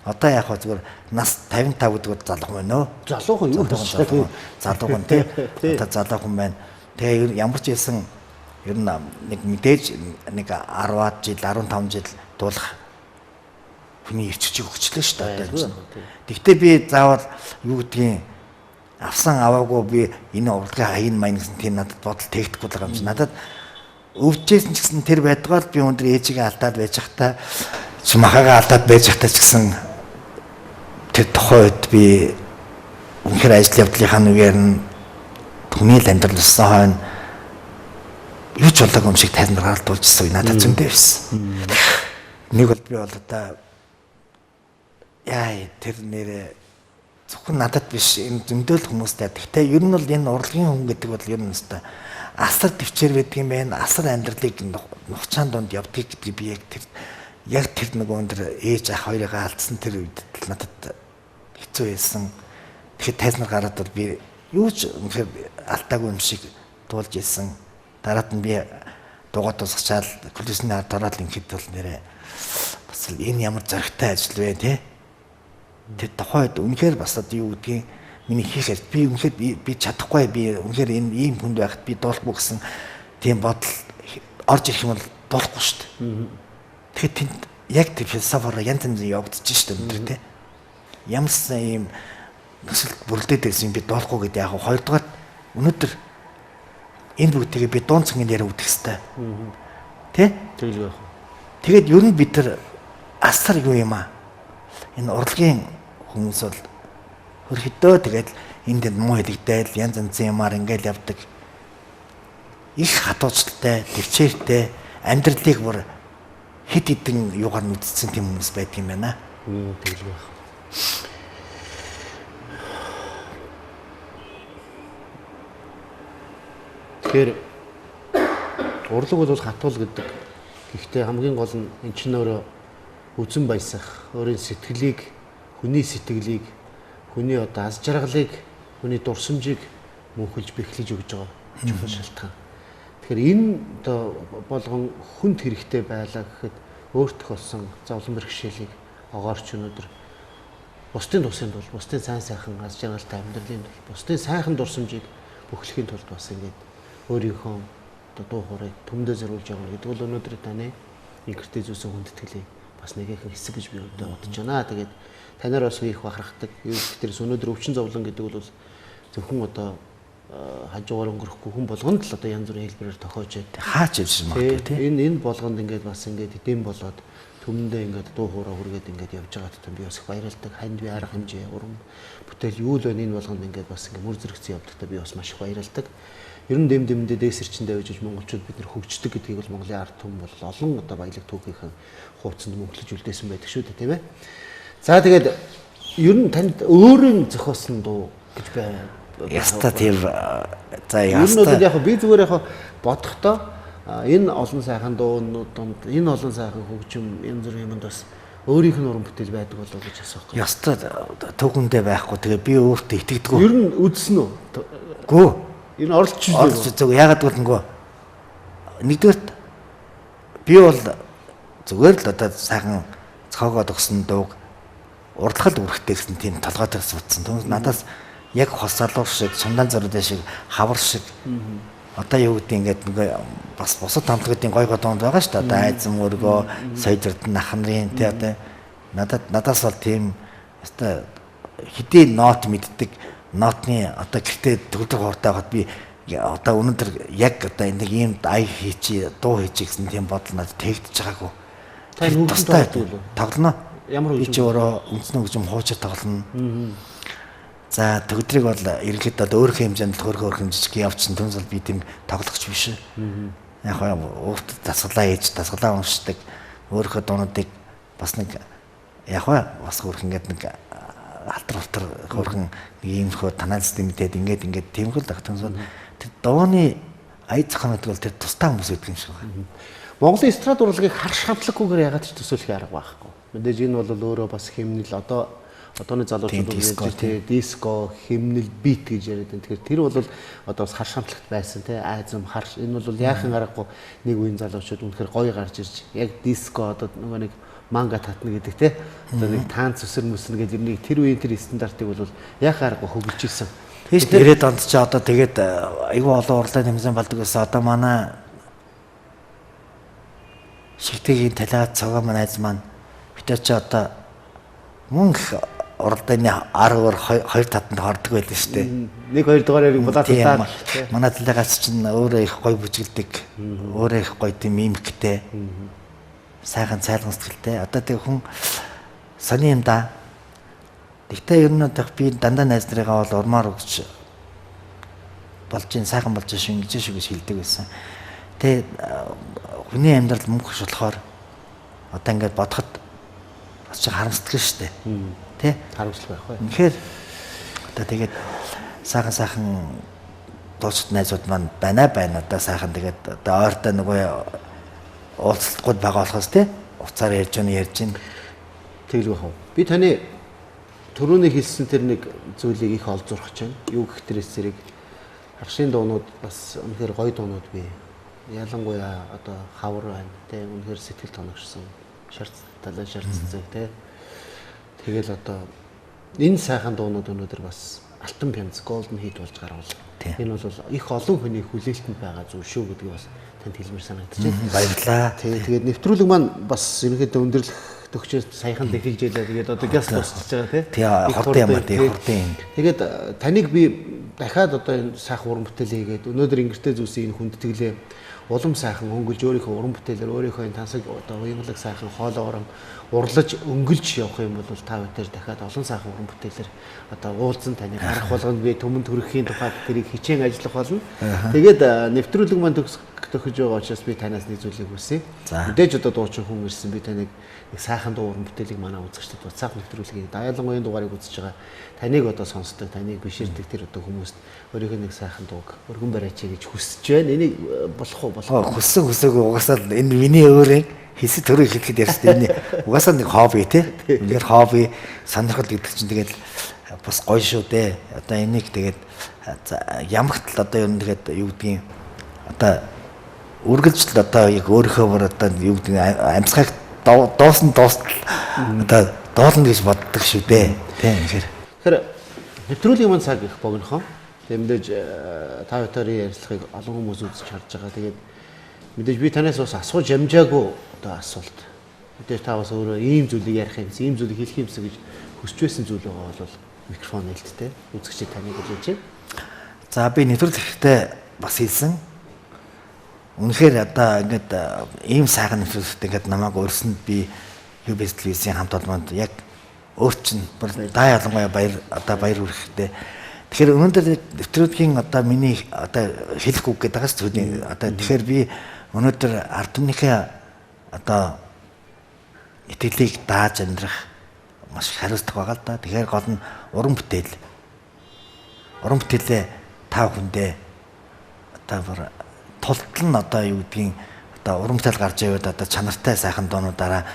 одоо яг хөө зүгээр нас 55 гэдэг залуу байна нөө залуухан юу залуухан те одоо залуухан байна. Тэгээ ямар ч хэлсэн ер нь нэг мэдээж нэг 10-аад жил 15 жил дуулах хүний ирчвчийг өгчлөө шүү дээ. Тэгвэл би заавал юу гэдгийг авсан аваагүй би энэ урлагийн хаян маяг гэсэн тийм надад бодол тэгдэхгүй байгаа юм чи надад өвчжсэн ч гэсэн тэр байдгаар би өндөр ээжигээ алдаад байж захтаа чи махагаа алдаад байж захтаа ч гэсэн тэр тухайд би үнэхээр ажил явдлынхаа нүгээр нь хүний л амьдрал өссөн хойно юу ч болоогүй юм шиг тайзнаар хаалдуулжсэн надад зөндөө байсан. Нэг бол би бол одоо яа тэр нэрээ зөвхөн надад биш энэ зөндөл хүмүүстэй. Гэхдээ ер нь бол энэ урлагийн хүн гэдэг бол ер нь өстой асар төвчээр байдаг юм байна. Асар амьдралыг нухчаан донд явдаг гэдгийг би яг тэр нэг өндөр ээж ах хоёрыгаа алдсан тэр үед надад хэцүү байсан. Тэгэхээр тайзнаар гараад бол би юу ч үнэхээр алдаагүй юм шиг дуулж ирсэн. Дараад нь би дугаад тусгачаал коллежны ард ороод ингээд бол нэрээ бас энэ ямар зоригтой ажил вэ те. Тэр тухайд үнэхээр бас одоо юу гэдгийг миний хийхээр би үнэхээр би чадахгүй би үнэхээр энэ ийм хүнд байхад би дуулахгүй гэсэн тийм бодол орж ирэх юм бол болохгүй шүү дээ. Тэгэхээр тэнд яг тэр философиороо янз янз явагдаж шүү дээ өндөр тий. Ямарсан ийм нөхцөл бүрдээд ирсэн бид болохгүй гэдэг яг хоёрдугаар өнөөдөр энэ бүгдийг би дуун цагийн дээр үүдэх хэвээр. Тэ? Тэгэл яах. Тэгээд ер нь бид тэр асар юу юм аа. Энэ урлагийн хүмүүс бол хөрхөдөө тэгээд энд муу хэлэгдээл янз янзын юмар ингээл явдаг. Их хатуучтай, төвчээртэй амьдралыг бүр хэд хэдэн юугаар мэдсэн тийм хүмүүс байдаг юм байна. Тэгэл яах. Тэгэхээр урлаг бол хатуул гэдэг. Гэхдээ хамгийн гол нь эн чинь өөрөө үзэн баясах, өөрийн сэтгэлийг, хүний сэтгэлийг, хүний одоо аз жаргалыг, хүний дурсамжийг мөнхөлж бэхлэж өгж байгаа чухал шалтгаан. Тэгэхээр энэ одоо болгон хүнд хэрэгтэй байлаа гэхэд өөртөх болсон зовлон бэрхшээлийг огоорч өнөөдөр бусдын тусын тулд, бусдын сайн сайхан аз жаргалтай амьдралын тулд, бусдын сайхан дурсамжийг бөхлөхийн тулд бас ингээд өөрийнхөө одоо дуу хооройг төмдөө зориулж явна гэдэг бол өнөөдөр таны инкртэй зүйлсэн хүндэтгэлийг бас нэгэн хэсэг гэж би бодож байна. Тэгээд танаар бас их бахархдаг. Юу гэхээрс өнөөдөр өвчин зовлон гэдэг бол зөвхөн одоо хажуугаар өнгөрөхгүй хүн болгонд л одоо янз бүрийн хэлбэрээр тохиож байдаг. Хаач явж магадгүй тийм. Энэ болгонд ингээд бас ингээд эдэм болоод төмөндөө ингээд дуу хоороо хүргээд ингээд явж байгаа гэдэг би бас их баярлалдаг. Ханд би арга хэмжээ, урам бүтээл юу л вэ энэ болгонд ингээд бас ингээд мөр зэрэгцэн явдахдаа би бас маш их баярлалдаг. Ер нь дэм-дэмдээ дээсэрчэндээ байж монголчууд бид нар хөгждөг гэдгийг бол Монголын ард түмэн бол олон одоо баялаг түүхийнхэн хуудсанд мөнгөлж үлдээсэн байдаг шүү дээ, тийм ээ. За тэгээд ер нь танд өөрийн зохиосон дуу гэж байна. Яста тийм за яста. Ер нь яг би зүгээр яг бодохдоо энэ олон сайхан дуунууд донд энэ олон сайхан хөгжим янз бүрийн юмд бас өөрийнх нь уран бүтээл байдаг болов гэж асуух. Яста төгөндөө байхгүй. Тэгээ би өөртөө итгэдэггүй. Ер нь үзсэн үү? Гүү. Энэ оролцож зүг ягаад гэвэл нөгөө нэгдүгээрт би бол зүгээр л одоо сайхан цохоогоод өгсөн дууг урдхалд үрхтэй гэсэн тийм толгойтой суудсан. Түүнээс надаас яг хос залуур шиг, сундан зөрөдөө шиг, хавар шиг одоо юу гэдэг ингээд нөгөө бас бусад хамтлагуудын гой гой дуунд байгаа шүү дээ. Одоо айзан өргөө, соёдорд нахнарын тий одоо надаас бол тийм одоо хэдий нот мэддэг нотны одоо гэртээ төгөлдөр хууртай хаад би одоо өнөөдөр яг одоо нэг ийм ая хийчи дуу хийчи гэсэн тийм бодол надад тэгдэж байгаагүй. Та нүгдтэй тоглоно. Ямар хөгжим? Би ч өөрөө үндэсний хөгжим хуучаа тоглоно. За төгөлдрийг бол ерөнхийдөө одоо өөрийнхөө хэмжээнд хөргөө хэмжиж явчихсан түнс бол би тийм тоглогч биш. Яг хаа өөрт дасгалаа хийж дасгалаа уншдаг өөрийнхөө дуунуудыг бас нэг яг хаа бас хөрх ингээд нэг алтар хөрхөн нэг иймэрхүү танаа системтэй ингээд тиймхэл тогтсон. Тэр дууны аяд заханууд бол тэр тустай хүмүүс гэдэг юм шиг байна. Монголын эстрад урлагийг харш хамтлаггүйгээр ягаад ч төсөөлөх арга байхгүй. Мэдээж энэ бол өөрөө бас хэмнэл одооны залуучууд үеэр диско, хэмнэл, бит гэж яриад байна. Тэгэхээр тэр бол одоо бас харш хамтлагт байсан тий айзам харш энэ бол яахан аргагүй нэг үеийн залуучууд үнэхээр гоё гарч ирж яг диско одоо нөгөө нэг манга татна гэдэг тий одоо нэг таанц өсөр мөснө гэдэг нэг тэр үеийн тэр стандартыг бол яах аргагүй хөгжиж ирсэн. Тийш 90-ад онд ч одоо тэгээд айгүй олон урлаг нэмсэн болдог гэсэн одоо манай шигтэгийн талаад цагаан маань айз маань битээ ч одоо мөнгө уралдааны 10-оор 2 татанд хордог байлаа шүү дээ. Нэг 2 дугаарыг булаацлаа. Манай талаагаас чинь өөрөө их гоё бүжгэлдэг, өөрөө их гоё тийм мимиктэй. Сайхан цайлган сэтгэлтэй. Одоо тэг хүн сони юм да. Тэгтээ ер нь би дандаа найз нарыгаа бол урмаар өгч болж ин сайхан болж шингэж шүү гэж хэлдэг байсан. Тэ хүний амьдрал мөнгө болохоор одоо ингээд бодоход бас ч харамсдаг шүү дээ. Тэ? Харамслах байх бай. Тэгэхээр одоо тэгээд сайхан дуусч найзууд маань байна. Одоо сайхан тэгээд одоо ойртой нөгөө уулзалтгууд байгаа болохоос тий уцаар ярьж байна. Тэгэл байх уу. Би таны түрүүний хэлсэн тэр нэг зүйлийг их олзуурах чинь юу гэх тэрээс зэрэг харшийн дуунууд бас үнэхээр гоё дуунууд бий. Ялангуяа одоо хавар байна тий үнэхээр сэтгэл тоногшсон шаардлага тий тэгэл одоо энэ сайхан дуунууд өнөөдөр бас алтан пянз golden hit болж гарвал энэ бол их олон хүний хүлээлтэнд байгаа зүйл шүү гэдгийг бас танд хэлмээр санагдчихэв. Баярлалаа. Тэгээд нэвтрүүлэг маань бас ерөнхийдөө өндөрлөх төгчөөс саяхан дэлгэжээлээ. Тэгээд одоо газ тусч байгаа тий. Хурдан юм аа тий. Хурдан. Тэгээд таныг би дахиад одоо энэ сайхан уран бүтээл хийгээд өнөөдөр ингэртэй зүйлсийн энэ хүндэтгэлээ улам сайхан өнгөлж өөрийнхөө уран бүтээлээр өөрийнхөө энэ тансаг одоо уянгалаг сайхан хоолоо орон урлаж өнгөлж явах юм бол та бүхэн дахиад олон сайхан уран бүтээлээр одоо уулзсан таны гарах болгонд би төмөн төрөхийн тухайд тэрийг хичээн ажиллах болно. Тэгээд нэвтрүүлэг маань төгсөж байгаа учраас би танаас нэг зүйлийг хүсье. Мэдээж одоо дуучин хүн ирсэн би таныг нэг сайхан дуу уран бүтээлийг манай үзэгчдэд буцаах нэвтрүүлгийг Даяалангуйн дугаарыг үзэж байгаа таныг одоо сонсдог, таныг биширдэг тэр одоо хүмүүст өөрийнхөө нэг сайхан дууг өргөн бариач гэж хүсэж байна. Энийг болох уу? Хүссэн хүсээгүй угаасаа энэ миний өөрийн хэсэг төрөг хэлэхэд ярьсан энэ угаасаа нэг хобби тий. Үнээр хобби сонирхол гэдэг чинь тэгээд бас гоё шүү дээ. Одоо энийг тэгээд ямагт л одоо юм тэгээд юу гэдгийг одоо үргэлжлэл одоо яг өөрийнхөө бүр одоо юу гэдэг амьсгал дуусан одоо доолно гэж боддог шүү дээ. Тийм тэгэхээр. Тэгэхээр нэвтрүүлгийн маань цаг их богинохоо. Тэгээд мэдээж та бүхэн ярилцлагыг олон хүмүүс үзэж харж байгаа. Тэгээд мэдээж би танаас бас асууж амжаагүй одоо асуулт. Мэдээж та бас өөрөө ийм зүйлийг ярих юмсан, ийм зүйлийг хэлэх юмсан гэж хүсч байсан зүйл байгаа бол микрофон нээлттэй үзэгчид таныг хэлж байна. За би нэвтрүүлэгтээ бас хэлсэн. Үнэхээр одоо ингээд ийм сайхан нэвтрүүлэгт ингээд намайг өрсөнд би UBS телевизийн хамт олонд яг өөр чинь Даяалангуй баяр хүрхэхтэй. Тэгэхээр өнөөдөр нэвтрүүлгийн одоо миний одоо хэлэх үг гэдэг байгаас зүудийн одоо тэгэхээр би өнөөдөр ард түмнийхээ одоо итгэлийг дааж амьдрах маш хариуцлага байгаа л да. Тэгэхээр гол нь уран бүтээлээ тав хүндээ одоо тултал нь одоо юу гэдгийг одоо уран бүтээл гарч яваад одоо чанартай сайхан доонуудаараа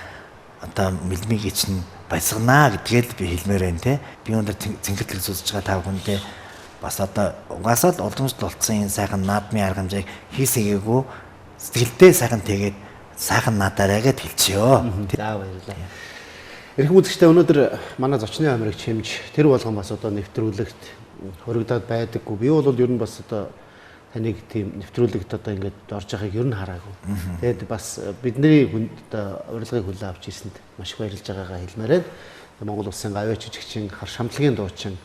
одоо мэлмигийн чинь баясганаа гэдгээл би хэлмээр байна те. Би өнөөдөр цэнгэлт үзэж байгаа тав хүндээ бас одоо угаасаа л уламжлалт болцсон энэ сайхан наадмын арга хэмжээг хийсэгээгүй сэтгэлдээ сайхан тэгээд сайхан наадаарай гэд хэлчихё. За баярлалаа. Эрхэм үзэгчдээ өнөөдөр манай зочны амрыг чимж тэр болгон бас одоо нэвтрүүлэгт хөрөгдөд байдаггүй. Би бол ер нь бас одоо таныг тийм нэвтрүүлэгт одоо ингээд орж байгааг ер нь хараагүй. Тэгээд бас бидний хүнд одоо урилгыг хүлээн авч ирсэнд маш их баярлж байгаагаа хэлмээр байна. Монгол Улсын гавьяач жижигчин хар шамтлагийн дуучин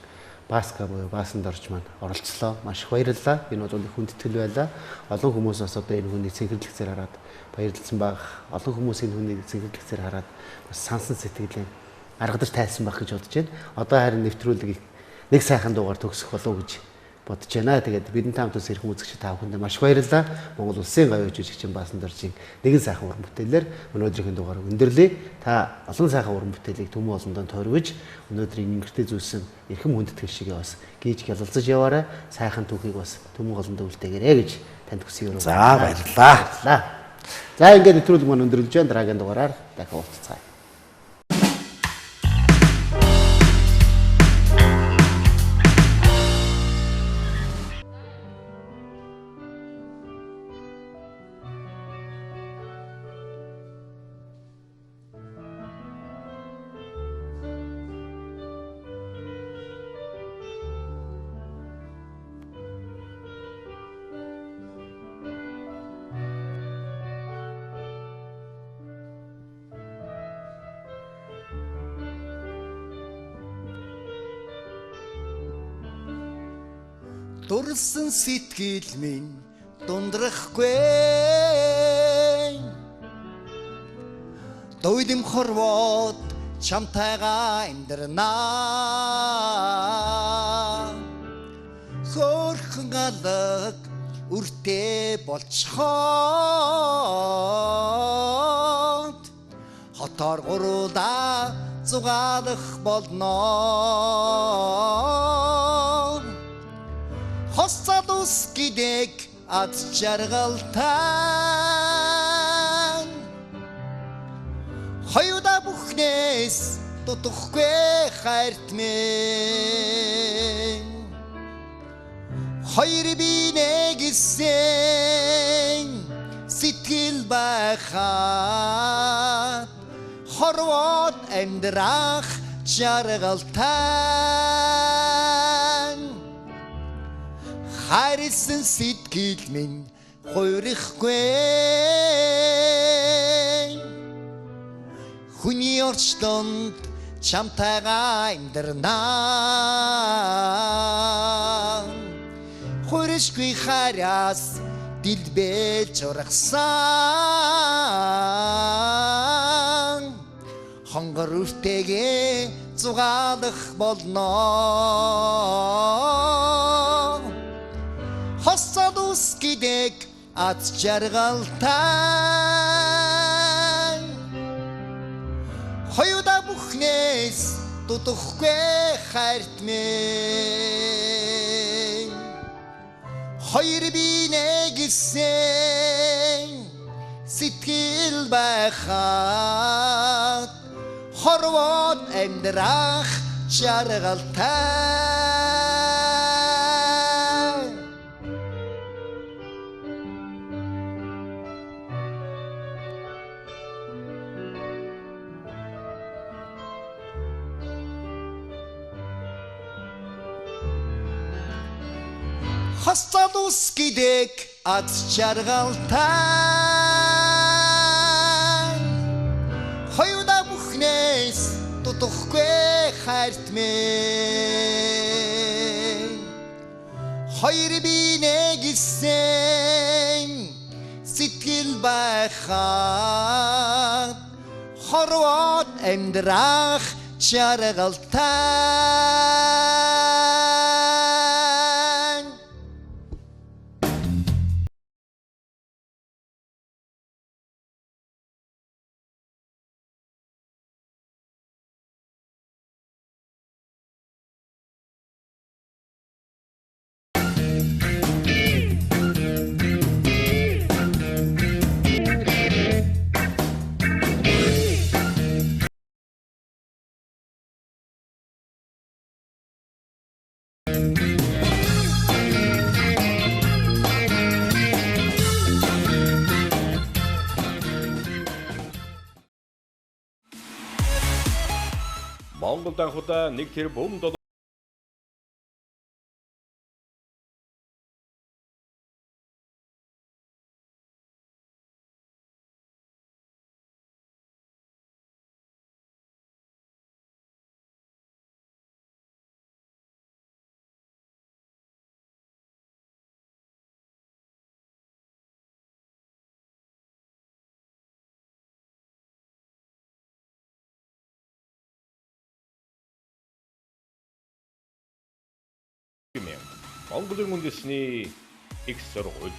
Баска буюу Баасан дорж маань оролцлоо. Маш их баярлалаа. Энэ бол их хүндэтгэл байлаа. Олон хүмүүс бас одоо энэ хүний цэнхэрлэгцээр хараад баярлсан баг. Олон хүмүүс энэ хүний цэнхэрлэгцээр хараад бас сансан сэтгэлийн аргадаж тайлсан баг гэж бодож байна. Одоо харин нэвтрүүлгийг нэг сайхан дуугаар төгсөх болов уу гэж бодож байна. Тэгээд бидний таамтаас ирэх үзэгч та бүхэнд маш баярлалаа. Монгол Улсын гавьяач жижигчин Баасан доржийн нэгэн сайхан уран бүтээлээр өнөөдрийн дугаарыг өндөрлөе. Та олон сайхан уран бүтээлийг төмөн олондоо тойрвож өнөөдрийн ингэртэй зүйлсэн эрхэм хүндэтгэл шигээ бас гүйж гялалзаж яваарай. Сайхан түүхийг бас төмөн олондоо үлдээгээрэй гэж танд хүсье өрөө. За баярлалаа. За ингээд нэвтрүүлэг маань өндөрлөж байна. Дараагийн дугаараар дахин уулзцгаая. Дурсан сэтгэл минь дундрахгүй Дойдим хорвоод чамтайгаа амьдрнаа Хөөрхөн алаг үртэй болцоход Хотоор гуруула зугаалах болно Хосцалус гидек ад жаргалтан Хоёуда бүхнээс дутхгүй хайрт минь Хоёр би нэгсэн сэтгэл байхад Хорвоод амьдрах жаргалтан хайрлсан сэтгэл минь хуурахгүй хүний орчлонд чамтайгаа амьдрнаа хууршгүй хараас дэлбэлж ургасан хонгор үртэйгээ зугаалах болно хосод ус гэдэг аз жаргалтай хоёуда бүхнээс дутхгүй хайрт минь хоёр би нэгсэн сэтгэл байхад хорвоод амьдрах жаргалтай хосод ус гэдэг аз жаргалтай хоёуда бүхнээс дутхгүй хайрт минь хоёр би нэгсэн сэтгэл байхад хорвоод амьдрах жаргалтай Монголд анхудаа нэг тэр бөм Монголын үндэсний их сургууль